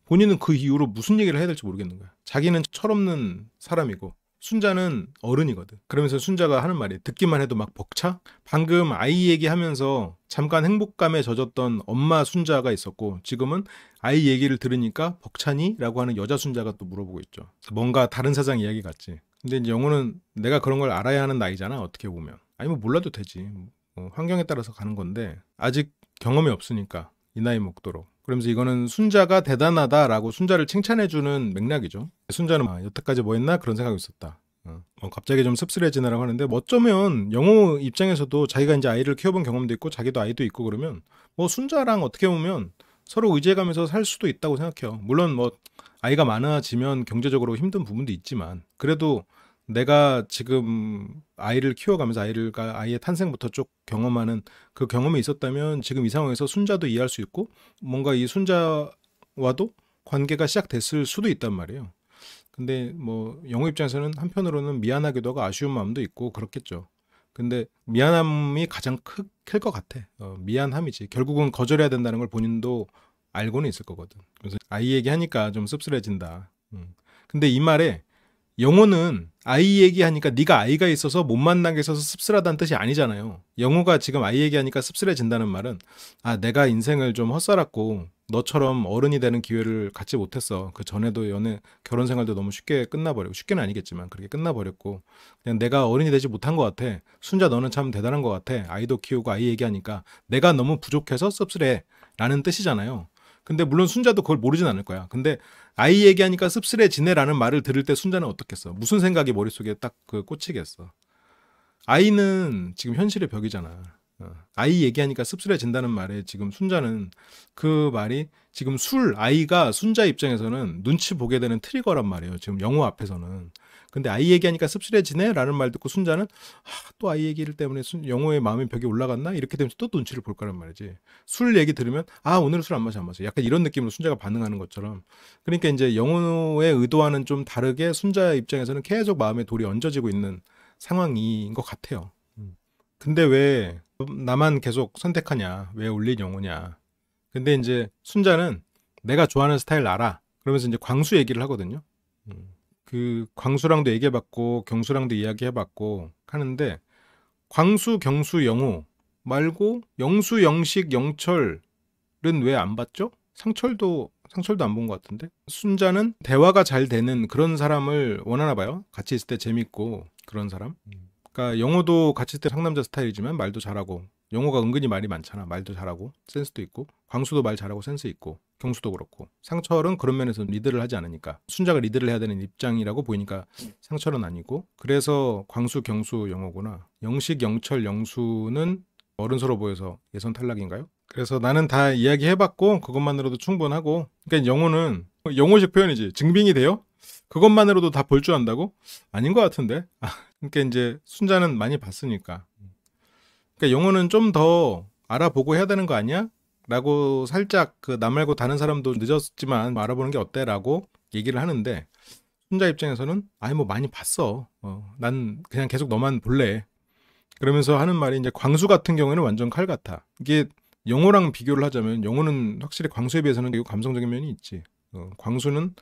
본인은 그 이후로 무슨 얘기를 해야 될지 모르겠는 거야. 자기는 철없는 사람이고 순자는 어른이거든. 그러면서 순자가 하는 말이 듣기만 해도 막 벅차? 방금 아이 얘기하면서 잠깐 행복감에 젖었던 엄마 순자가 있었고, 지금은 아이 얘기를 들으니까 벅차니? 라고 하는 여자 순자가 또 물어보고 있죠. 뭔가 다른 세상 이야기 같지. 근데 이제 영호는 내가 그런 걸 알아야 하는 나이잖아, 어떻게 보면. 아니면 몰라도 되지. 환경에 따라서 가는 건데 아직 경험이 없으니까 이 나이 먹도록. 그러면서 이거는 순자가 대단하다라고 순자를 칭찬해주는 맥락이죠. 순자는 여태까지 뭐 했나 그런 생각이 있었다. 갑자기 좀 씁쓸해지느라고 하는데, 어쩌면 영호 입장에서도 자기가 이제 아이를 키워본 경험도 있고 자기도 아이도 있고 그러면 순자랑 어떻게 보면 서로 의지해가면서 살 수도 있다고 생각해요. 물론 아이가 많아지면 경제적으로 힘든 부분도 있지만, 그래도 내가 지금 아이를 키워가면서 아이의 탄생부터 쭉 경험하는 그 경험이 있었다면 지금 이 상황에서 순자도 이해할 수 있고 뭔가 이 순자와도 관계가 시작됐을 수도 있단 말이에요. 근데 영호 입장에서는 한편으로는 미안하기도 하고 아쉬운 마음도 있고 그렇겠죠. 근데 미안함이 가장 클 것 같아. 미안함이지. 결국은 거절해야 된다는 걸 본인도 알고는 있을 거거든. 그래서 아이 얘기하니까 좀 씁쓸해진다. 근데 이 말에 영호는 아이 얘기하니까 네가 아이가 있어서 못 만나게 있어서 씁쓸하다는 뜻이 아니잖아요. 영호가 지금 아이 얘기하니까 씁쓸해진다는 말은 내가 인생을 좀 헛살았고 너처럼 어른이 되는 기회를 갖지 못했어. 그 전에도 결혼 생활도 너무 쉽게 끝나버리고, 쉽게는 아니겠지만 그렇게 끝나버렸고 그냥 내가 어른이 되지 못한 것 같아. 순자 너는 참 대단한 것 같아. 아이도 키우고 아이 얘기하니까 내가 너무 부족해서 씁쓸해 라는 뜻이잖아요. 근데 물론 순자도 그걸 모르진 않을 거야. 근데 아이 얘기하니까 씁쓸해지네라는 말을 들을 때 순자는 어떻겠어? 무슨 생각이 머릿속에 딱 꽂히겠어? 아이는 지금 현실의 벽이잖아. 아이 얘기하니까 씁쓸해진다는 말에 지금 순자는 그 말이 지금 아이가 순자 입장에서는 눈치 보게 되는 트리거란 말이에요. 지금 영호 앞에서는. 근데 아이 얘기하니까 씁쓸해지네? 라는 말 듣고 순자는 또 아이 얘기를 때문에 영호의 마음의 벽이 올라갔나? 이렇게 되면서 또 눈치를 볼 거란 말이지. 술 얘기 들으면 오늘은 술 안 마셔 안 마셔. 약간 이런 느낌으로 순자가 반응하는 것처럼. 그러니까 이제 영호의 의도와는 좀 다르게 순자 입장에서는 계속 마음에 돌이 얹어지고 있는 상황인 것 같아요. 근데 왜 나만 계속 선택하냐? 왜 올린 영호냐? 근데 이제 순자는 내가 좋아하는 스타일 알아. 그러면서 이제 광수 얘기를 하거든요. 그 광수랑도 얘기해봤고 경수랑도 이야기해봤고 하는데, 광수, 경수, 영호 말고 영수, 영식, 영철은 왜 안 봤죠? 상철도 안 본 것 같은데. 순자는 대화가 잘 되는 그런 사람을 원하나 봐요. 같이 있을 때 재밌고 그런 사람. 그러니까 영호도 같이 있을 때 상남자 스타일이지만 말도 잘하고, 영호가 은근히 말이 많잖아. 말도 잘하고 센스도 있고, 광수도 말 잘하고 센스 있고, 경수도 그렇고. 상철은 그런 면에서 리드를 하지 않으니까, 순자가 리드를 해야 되는 입장이라고 보이니까 상철은 아니고, 그래서 광수, 경수, 영호구나. 영식, 영철, 영수는 어른스러워 보여서 예선 탈락인가요? 그래서 나는 다 이야기해봤고 그것만으로도 충분하고. 그러니까 영호는 영호식 표현이지. 증빙이 돼요? 그것만으로도 다 볼 줄 안다고? 아닌 것 같은데. 그러니까 이제 순자는 많이 봤으니까. 그러니까 영호는 좀 더 알아보고 해야 되는 거 아니야? 라고 살짝 그 나 말고 다른 사람도 늦었지만 알아보는 게 어때? 라고 얘기를 하는데, 순자 입장에서는 아니 뭐 많이 봤어. 난 그냥 계속 너만 볼래. 그러면서 하는 말이, 이제 광수 같은 경우에는 완전 칼 같아. 이게 영호랑 비교를 하자면 영호는 확실히 광수에 비해서는 되게 감성적인 면이 있지. 광수는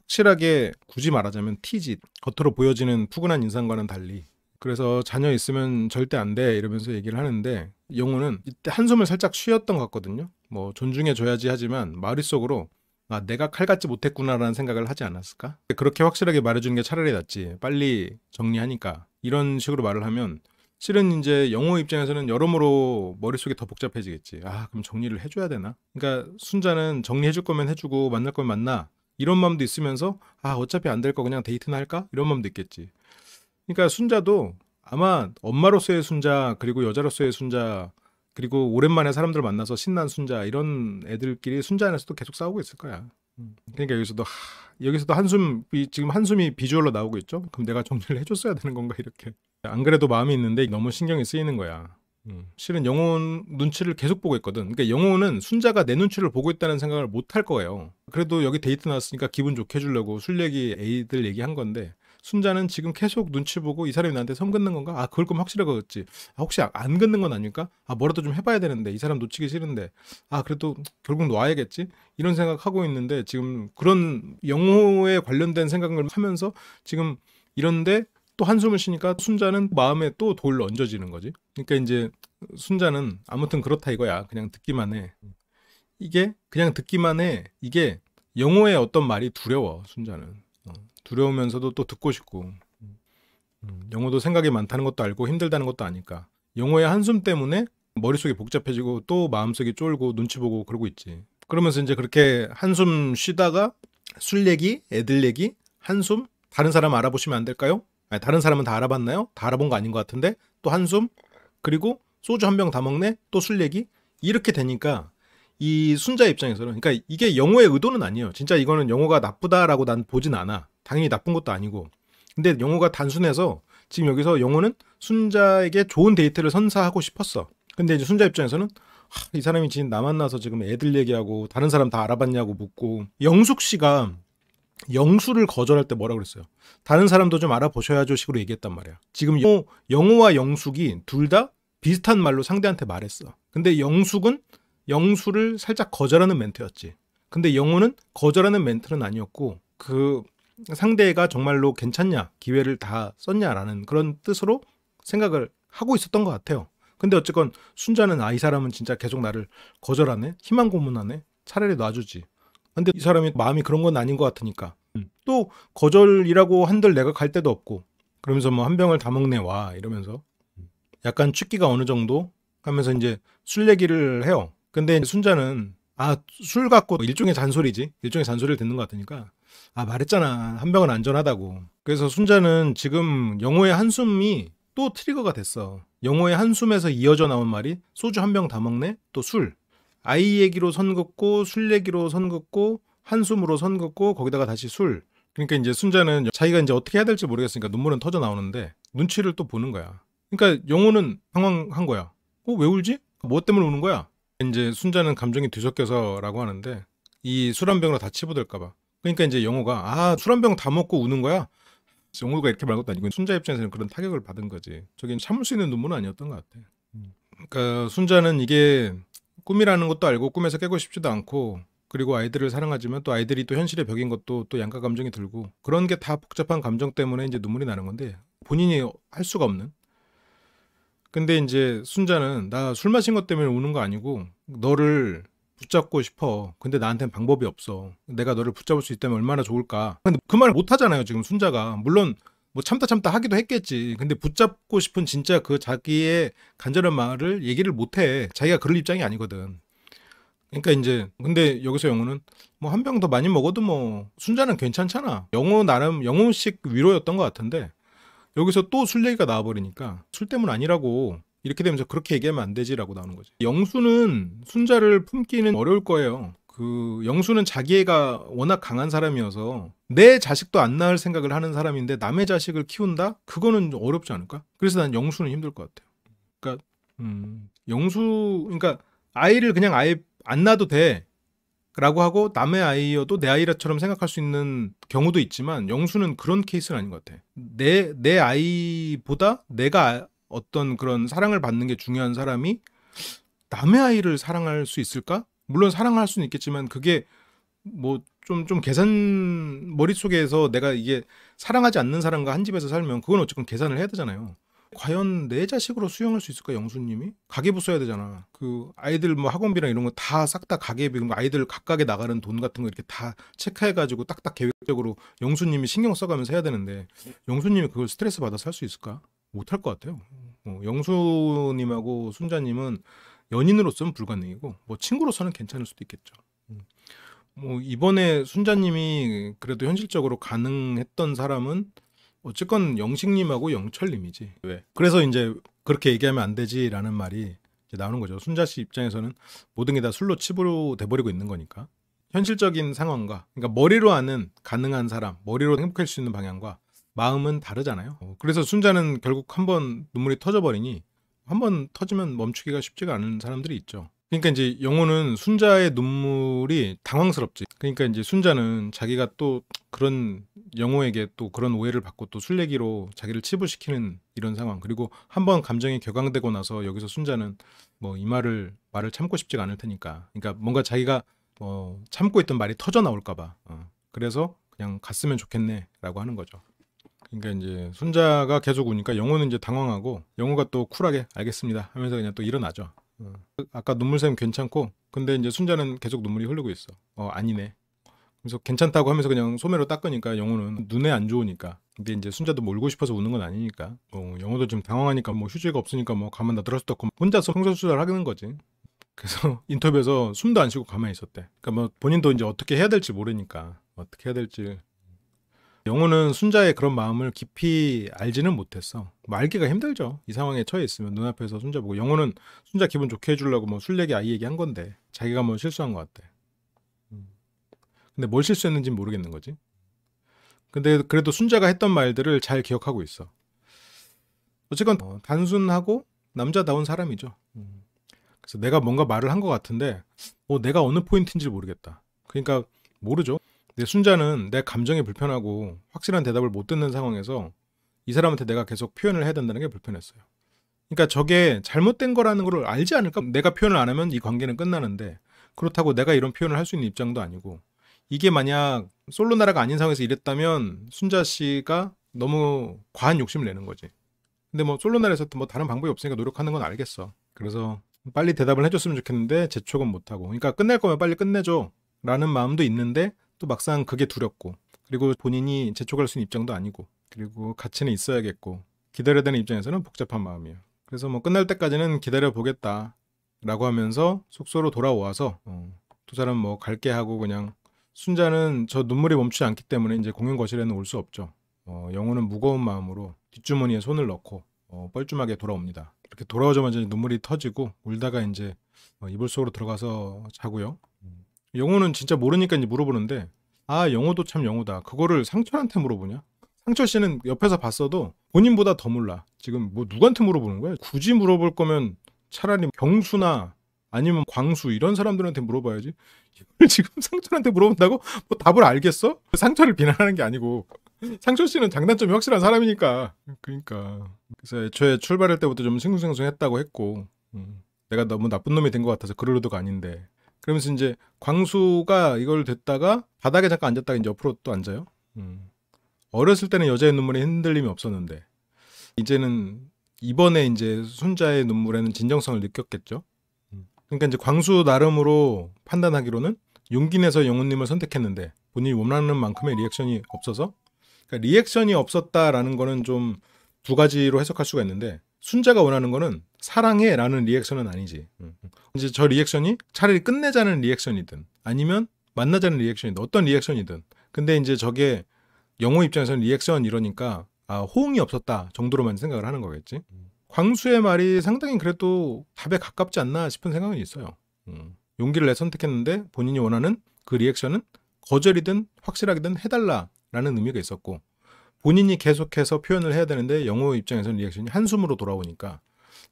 확실하게 굳이 말하자면 T지. 겉으로 보여지는 푸근한 인상과는 달리. 그래서 자녀 있으면 절대 안 돼 이러면서 얘기를 하는데, 영호는 이때 한숨을 살짝 쉬었던 것 같거든요. 뭐 존중해줘야지 하지만 머릿속으로 아 내가 칼같지 못했구나라는 생각을 하지 않았을까? 그렇게 확실하게 말해주는 게 차라리 낫지. 빨리 정리하니까. 이런 식으로 말을 하면 실은 이제 영호 입장에서는 여러모로 머릿속이 더 복잡해지겠지. 아 그럼 정리를 해줘야 되나? 그러니까 순자는 정리해줄 거면 해주고 만날 거면 만나, 이런 마음도 있으면서 아 어차피 안 될 거 그냥 데이트나 할까? 이런 마음도 있겠지. 그러니까 순자도 아마 엄마로서의 순자, 그리고 여자로서의 순자, 그리고 오랜만에 사람들 만나서 신난 순자, 이런 애들끼리 순자 안에서도 계속 싸우고 있을 거야. 그러니까 여기서도 한숨이, 지금 한숨이 비주얼로 나오고 있죠. 그럼 내가 정리를 해줬어야 되는 건가 이렇게. 안 그래도 마음이 있는데 너무 신경이 쓰이는 거야. 실은 영호 눈치를 계속 보고 있거든. 그러니까 영호는 순자가 내 눈치를 보고 있다는 생각을 못 할 거예요. 그래도 여기 데이트 나왔으니까 기분 좋게 해주려고 술 얘기, 애들 얘기한 건데, 순자는 지금 계속 눈치 보고 이 사람이 나한테 선 긋는 건가? 아 그걸 거면 확실하겠지. 아 혹시 안 긋는 건 아닐까? 아 뭐라도 좀 해봐야 되는데 이 사람 놓치기 싫은데 아 그래도 결국 놔야겠지? 이런 생각하고 있는데, 지금 그런 영호에 관련된 생각을 하면서 지금 이런데 또 한숨을 쉬니까 순자는 마음에 또 돌 얹어지는 거지. 그러니까 이제 순자는 아무튼 그렇다 이거야. 그냥 듣기만 해. 이게 그냥 듣기만 해. 이게 영호의 어떤 말이 두려워. 순자는 두려우면서도 또 듣고 싶고. 영호도 생각이 많다는 것도 알고 힘들다는 것도 아니까 영호의 한숨 때문에 머릿속이 복잡해지고 또 마음속이 쫄고 눈치 보고 그러고 있지. 그러면서 이제 그렇게 한숨 쉬다가 술 얘기, 애들 얘기, 한숨, 다른 사람 알아보시면 안 될까요? 아니, 다른 사람은 다 알아봤나요? 다 알아본 거 아닌 것 같은데. 또 한숨, 그리고 소주 한 병 다 먹네, 또 술 얘기. 이렇게 되니까 이 순자 입장에서는, 그러니까 이게 영호의 의도는 아니에요. 진짜 이거는 영호가 나쁘다라고 난 보진 않아. 당연히 나쁜 것도 아니고. 근데 영호가 단순해서 지금 여기서 영호는 순자에게 좋은 데이트를 선사하고 싶었어. 근데 이제 순자 입장에서는 이 사람이 지금 나 만나서 지금 애들 얘기하고 다른 사람 다 알아봤냐고 묻고. 영숙 씨가 영수를 거절할 때 뭐라 그랬어요? 다른 사람도 좀 알아보셔야죠 식으로 얘기했단 말이야. 지금 영호와 영숙이 둘 다 비슷한 말로 상대한테 말했어. 근데 영숙은 영수를 살짝 거절하는 멘트였지. 근데 영호는 거절하는 멘트는 아니었고, 그 상대가 정말로 괜찮냐, 기회를 다 썼냐라는 그런 뜻으로 생각을 하고 있었던 것 같아요. 근데 어쨌건 순자는 이 사람은 진짜 계속 나를 거절하네, 희망 고문하네, 차라리 놔주지. 근데 이 사람이 마음이 그런 건 아닌 것 같으니까 또 거절이라고 한들 내가 갈 데도 없고, 그러면서 뭐 한 병을 다 먹네 와 이러면서 약간 취기가 어느 정도 하면서 이제 술 얘기를 해요. 근데 순자는 술 갖고 일종의 잔소리지, 일종의 잔소리를 듣는 것 같으니까 말했잖아 한 병은 안전하다고. 그래서 순자는 지금 영호의 한숨이 또 트리거가 됐어. 영호의 한숨에서 이어져 나온 말이 소주 한 병 다 먹네, 또 술. 아이 얘기로 선 긋고 술 얘기로 선 긋고 한숨으로 선 긋고 거기다가 다시 술. 그러니까 이제 순자는 자기가 이제 어떻게 해야 될지 모르겠으니까 눈물은 터져 나오는데 눈치를 또 보는 거야. 그러니까 영호는 당황한 거야. 왜 울지? 뭐 때문에 우는 거야? 이제 순자는 감정이 뒤섞여서라고 하는데, 이 술 한 병으로 다 치부될까 봐. 그러니까 이제 영호가 술 한 병 다 먹고 우는 거야? 영호가 이렇게 말 것도 아니고 순자 입장에서는 그런 타격을 받은 거지. 저긴 참을 수 있는 눈물은 아니었던 것 같아. 그러니까 순자는 이게 꿈이라는 것도 알고 꿈에서 깨고 싶지도 않고, 그리고 아이들을 사랑하지만 또 아이들이 또 현실의 벽인 것도 또 양가 감정이 들고, 그런 게 다 복잡한 감정 때문에 이제 눈물이 나는 건데 본인이 할 수가 없는. 근데 이제 순자는 나 술 마신 것 때문에 우는 거 아니고 너를 붙잡고 싶어. 근데 나한테는 방법이 없어. 내가 너를 붙잡을 수 있다면 얼마나 좋을까. 근데 그 말을 못 하잖아요 지금 순자가. 물론 뭐 참다 하기도 했겠지. 근데 붙잡고 싶은 진짜 그 자기의 간절한 말을 얘기를 못 해. 자기가 그럴 입장이 아니거든. 그러니까 이제 근데 여기서 영호는 뭐 한 병 더 많이 먹어도 뭐 순자는 괜찮잖아. 영호 나름 영호식 위로였던 것 같은데, 여기서 또 술 얘기가 나와버리니까 술 때문 아니라고. 이렇게 되면서 그렇게 얘기하면 안 되지라고 나오는 거지. 영수는 순자를 품기는 어려울 거예요. 그 영수는 자기애가 워낙 강한 사람이어서 내 자식도 안 낳을 생각을 하는 사람인데 남의 자식을 키운다? 그거는 어렵지 않을까? 그래서 난 영수는 힘들 것 같아요. 그러니까 그러니까 아이를 그냥 아예 안 낳아도 돼 라고 하고 남의 아이여도 내 아이라처럼 생각할 수 있는 경우도 있지만 영수는 그런 케이스는 아닌 것 같아. 내 아이보다 내가 어떤 그런 사랑을 받는 게 중요한 사람이 남의 아이를 사랑할 수 있을까? 물론 사랑할 수는 있겠지만 그게 뭐 좀 계산 머릿속에서 내가 이게 사랑하지 않는 사람과 한 집에서 살면 그건 어쨌든 계산을 해야 되잖아요. 과연 내 자식으로 수용할 수 있을까 영수님이? 가계부 써야 되잖아. 그 아이들 뭐 학원비랑 이런 거 다 싹 다 가계비, 아이들 각각에 나가는 돈 같은 거 이렇게 다 체크해가지고 딱딱 계획적으로 영수님이 신경 써가면서 해야 되는데 영수님이 그걸 스트레스 받아서 할 수 있을까? 못할 것 같아요. 영수님하고 순자님은 연인으로서는 불가능이고 뭐 친구로서는 괜찮을 수도 있겠죠. 뭐 이번에 순자님이 그래도 현실적으로 가능했던 사람은 어쨌건 영식님하고 영철님이지. 왜? 그래서 이제 그렇게 얘기하면 안 되지라는 말이 이제 나오는 거죠. 순자 씨 입장에서는 모든 게 다 술로 치부로 돼버리고 있는 거니까. 현실적인 상황과, 그러니까 머리로 아는 가능한 사람, 머리로 행복할 수 있는 방향과 마음은 다르잖아요. 그래서 순자는 결국 한번 눈물이 터져버리니 한번 터지면 멈추기가 쉽지가 않은 사람들이 있죠. 그러니까 이제 영호는 순자의 눈물이 당황스럽지. 그러니까 이제 순자는 자기가 또 그런 영호에게 또 그런 오해를 받고 또 술 얘기로 자기를 치부시키는 이런 상황. 그리고 한번 감정이 격앙되고 나서 여기서 순자는 뭐 이 말을 참고 싶지가 않을 테니까. 그러니까 뭔가 자기가 참고 있던 말이 터져 나올까봐. 그래서 그냥 갔으면 좋겠네라고 하는 거죠. 그러니까 이제 순자가 계속 우니까 영호는 이제 당황하고 영호가 또 쿨하게 알겠습니다 하면서 그냥 또 일어나죠. 아까 눈물샘 괜찮고 근데 이제 순자는 계속 눈물이 흐르고 있어. 아니네. 그래서 괜찮다고 하면서 그냥 소매로 닦으니까 영호는 눈에 안 좋으니까. 근데 이제 순자도 뭐 울고 싶어서 우는 건 아니니까. 영호도 지금 당황하니까 뭐 휴지가 없으니까 뭐 가만 놔둘 수도 없고 혼자서 성소수자를 하는 거지. 그래서 인터뷰에서 숨도 안 쉬고 가만히 있었대. 그러니까 뭐 본인도 이제 어떻게 해야 될지 모르니까 어떻게 해야 될지. 영호는 순자의 그런 마음을 깊이 알지는 못했어. 뭐 알기가 힘들죠. 이 상황에 처해 있으면 눈앞에서 순자 보고. 영호는 순자 기분 좋게 해주려고 뭐 술 얘기 아이 얘기 한 건데 자기가 뭐 실수한 것 같대. 근데 뭘 실수했는지는 모르겠는 거지. 근데 그래도 순자가 했던 말들을 잘 기억하고 있어. 어쨌건 단순하고 남자다운 사람이죠. 그래서 내가 뭔가 말을 한 것 같은데 내가 어느 포인트인지 모르겠다. 그러니까 모르죠. 내 순자는 내 감정이 불편하고 확실한 대답을 못 듣는 상황에서 이 사람한테 내가 계속 표현을 해야 된다는 게 불편했어요. 그러니까 저게 잘못된 거라는 걸 알지 않을까? 내가 표현을 안 하면 이 관계는 끝나는데 그렇다고 내가 이런 표현을 할 수 있는 입장도 아니고 이게 만약 솔로 나라가 아닌 상황에서 이랬다면 순자 씨가 너무 과한 욕심을 내는 거지. 근데 뭐 솔로 나라에서 뭐 다른 방법이 없으니까 노력하는 건 알겠어. 그래서 빨리 대답을 해줬으면 좋겠는데 재촉은 못하고. 그러니까 끝낼 거면 빨리 끝내줘 라는 마음도 있는데 또 막상 그게 두렵고 그리고 본인이 재촉할 수 있는 입장도 아니고 그리고 같이는 있어야겠고 기다려야 되는 입장에서는 복잡한 마음이에요. 그래서 뭐 끝날 때까지는 기다려 보겠다 라고 하면서 숙소로 돌아와서 두 사람 뭐 갈게 하고 그냥 순자는 저 눈물이 멈추지 않기 때문에 이제 공연 거실에는 올 수 없죠. 영호는 무거운 마음으로 뒷주머니에 손을 넣고 뻘쭘하게 돌아옵니다. 이렇게 돌아오자마자 눈물이 터지고 울다가 이제 이불 속으로 들어가서 자고요. 영호는 진짜 모르니까 이제 물어보는데 영호도 참 영호다. 그거를 상철한테 물어보냐? 상철 씨는 옆에서 봤어도 본인보다 더 몰라. 지금 뭐 누구한테 물어보는 거야? 굳이 물어볼 거면 차라리 경수나 아니면 광수 이런 사람들한테 물어봐야지. 이걸 지금 상철한테 물어본다고? 뭐 답을 알겠어? 상철을 비난하는 게 아니고 상철 씨는 장단점이 확실한 사람이니까. 그러니까 그래서 애초에 출발할 때부터 좀 싱숭생숭했다고 했고 내가 너무 나쁜 놈이 된 것 같아서 그럴 의도가 아닌데 그러면서 이제 광수가 이걸 듣다가 바닥에 잠깐 앉았다가 이제 옆으로 또 앉아요. 어렸을 때는 여자의 눈물에 흔들림이 없었는데 이제는 이번에 이제 순자의 눈물에는 진정성을 느꼈겠죠. 그러니까 이제 광수 나름으로 판단하기로는 용기 내서 영훈님을 선택했는데 본인이 원하는 만큼의 리액션이 없어서 그러니까 리액션이 없었다라는 거는 좀 두 가지로 해석할 수가 있는데 순자가 원하는 거는 사랑해 라는 리액션은 아니지. 이제 저 리액션이 차라리 끝내자는 리액션이든 아니면 만나자는 리액션이든 어떤 리액션이든 근데 이제 저게 영호 입장에서는 리액션 이러니까 호응이 없었다 정도로만 생각을 하는 거겠지. 광수의 말이 상당히 그래도 답에 가깝지 않나 싶은 생각은 있어요. 용기를 내 선택했는데 본인이 원하는 그 리액션은 거절이든 확실하게든 해달라라는 의미가 있었고, 본인이 계속해서 표현을 해야 되는데 영호 입장에서는 리액션이 한숨으로 돌아오니까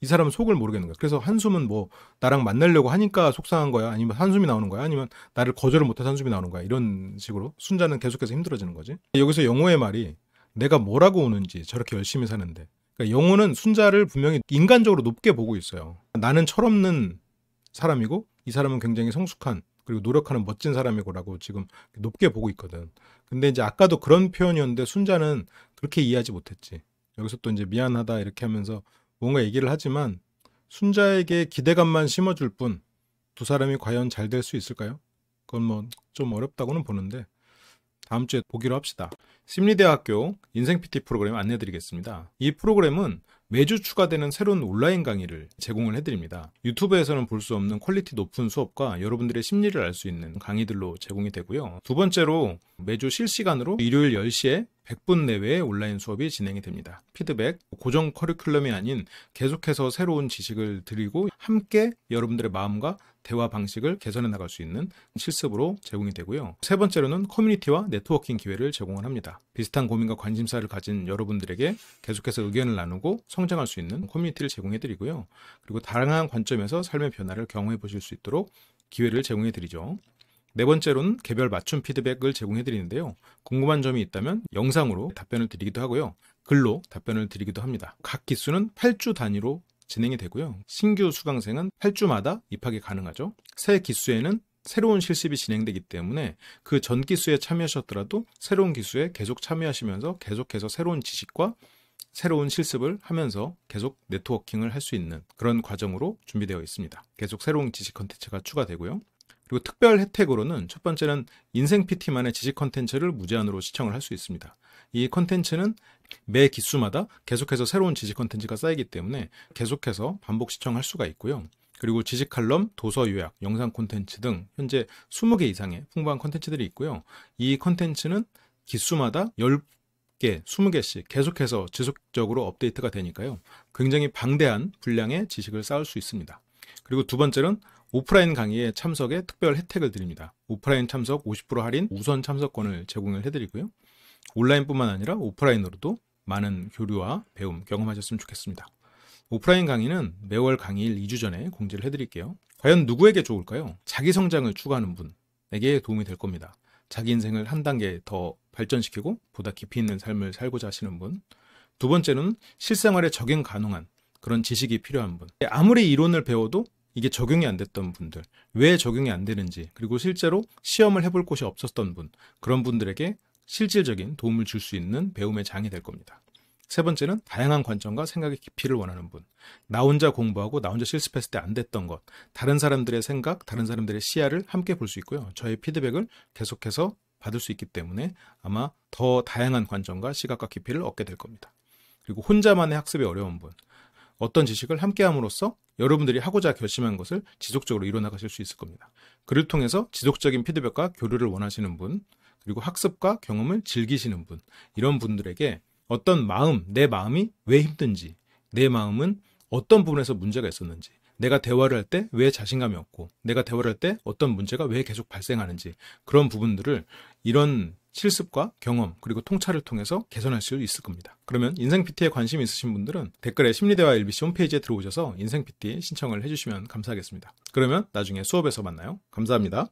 이 사람은 속을 모르겠는 거야. 그래서 한숨은 뭐 나랑 만나려고 하니까 속상한 거야? 아니면 한숨이 나오는 거야? 아니면 나를 거절을 못해서 한숨이 나오는 거야? 이런 식으로 순자는 계속해서 힘들어지는 거지. 여기서 영호의 말이 내가 뭐라고 우는지 저렇게 열심히 사는데, 그러니까 영호는 순자를 분명히 인간적으로 높게 보고 있어요. 나는 철없는 사람이고 이 사람은 굉장히 성숙한 그리고 노력하는 멋진 사람이고라고 지금 높게 보고 있거든. 근데 이제 아까도 그런 표현이었는데 순자는 그렇게 이해하지 못했지. 여기서 또 이제 미안하다 이렇게 하면서 뭔가 얘기를 하지만 순자에게 기대감만 심어줄 뿐 두 사람이 과연 잘 될 수 있을까요? 그건 뭐 좀 어렵다고는 보는데 다음 주에 보기로 합시다. 심리대학교 인생 PT 프로그램 안내드리겠습니다. 이 프로그램은 매주 추가되는 새로운 온라인 강의를 제공을 해드립니다. 유튜브에서는 볼 수 없는 퀄리티 높은 수업과 여러분들의 심리를 알 수 있는 강의들로 제공이 되고요. 두 번째로 매주 실시간으로 일요일 10시에 100분 내외의 온라인 수업이 진행이 됩니다. 피드백, 고정 커리큘럼이 아닌 계속해서 새로운 지식을 드리고 함께 여러분들의 마음과 대화 방식을 개선해 나갈 수 있는 실습으로 제공이 되고요. 세 번째로는 커뮤니티와 네트워킹 기회를 제공을 합니다. 비슷한 고민과 관심사를 가진 여러분들에게 계속해서 의견을 나누고 성장할 수 있는 커뮤니티를 제공해 드리고요. 그리고 다양한 관점에서 삶의 변화를 경험해 보실 수 있도록 기회를 제공해 드리죠. 네 번째로는 개별 맞춤 피드백을 제공해 드리는데요. 궁금한 점이 있다면 영상으로 답변을 드리기도 하고요. 글로 답변을 드리기도 합니다. 각 기수는 8주 단위로 진행이 되고요. 신규 수강생은 8주마다 입학이 가능하죠. 새 기수에는 새로운 실습이 진행되기 때문에 그 전 기수에 참여하셨더라도 새로운 기수에 계속 참여하시면서 계속해서 새로운 지식과 새로운 실습을 하면서 계속 네트워킹을 할 수 있는 그런 과정으로 준비되어 있습니다. 계속 새로운 지식 컨텐츠가 추가되고요. 그리고 특별 혜택으로는 첫 번째는 인생 PT만의 지식 컨텐츠를 무제한으로 시청을 할 수 있습니다. 이 컨텐츠는 매 기수마다 계속해서 새로운 지식 컨텐츠가 쌓이기 때문에 계속해서 반복 시청할 수가 있고요. 그리고 지식 칼럼, 도서 요약, 영상 콘텐츠 등 현재 20개 이상의 풍부한 콘텐츠들이 있고요. 이 콘텐츠는 기수마다 10개, 20개씩 계속해서 지속적으로 업데이트가 되니까요. 굉장히 방대한 분량의 지식을 쌓을 수 있습니다. 그리고 두 번째는 오프라인 강의에 참석에 특별 혜택을 드립니다. 오프라인 참석 50% 할인 우선 참석권을 제공을 해드리고요. 온라인뿐만 아니라 오프라인으로도 많은 교류와 배움 경험하셨으면 좋겠습니다. 오프라인 강의는 매월 강의일 2주 전에 공지를 해드릴게요. 과연 누구에게 좋을까요? 자기 성장을 추구하는 분에게 도움이 될 겁니다. 자기 인생을 한 단계 더 발전시키고 보다 깊이 있는 삶을 살고자 하시는 분. 두 번째는 실생활에 적용 가능한 그런 지식이 필요한 분. 아무리 이론을 배워도 이게 적용이 안 됐던 분들, 왜 적용이 안 되는지, 그리고 실제로 시험을 해볼 곳이 없었던 분, 그런 분들에게 실질적인 도움을 줄 수 있는 배움의 장이 될 겁니다. 세 번째는 다양한 관점과 생각의 깊이를 원하는 분. 나 혼자 공부하고 나 혼자 실습했을 때 안 됐던 것, 다른 사람들의 생각, 다른 사람들의 시야를 함께 볼 수 있고요. 저의 피드백을 계속해서 받을 수 있기 때문에 아마 더 다양한 관점과 시각과 깊이를 얻게 될 겁니다. 그리고 혼자만의 학습이 어려운 분. 어떤 지식을 함께 함으로써 여러분들이 하고자 결심한 것을 지속적으로 이뤄나가실 수 있을 겁니다. 그를 통해서 지속적인 피드백과 교류를 원하시는 분, 그리고 학습과 경험을 즐기시는 분, 이런 분들에게 어떤 마음, 내 마음이 왜 힘든지, 내 마음은 어떤 부분에서 문제가 있었는지, 내가 대화를 할 때 왜 자신감이 없고, 내가 대화를 할 때 어떤 문제가 왜 계속 발생하는지, 그런 부분들을 이런 실습과 경험 그리고 통찰을 통해서 개선할 수 있을 겁니다. 그러면 인생 PT에 관심 있으신 분들은 댓글에 심리대화 LBC 홈페이지에 들어오셔서 인생 PT 신청을 해주시면 감사하겠습니다. 그러면 나중에 수업에서 만나요. 감사합니다.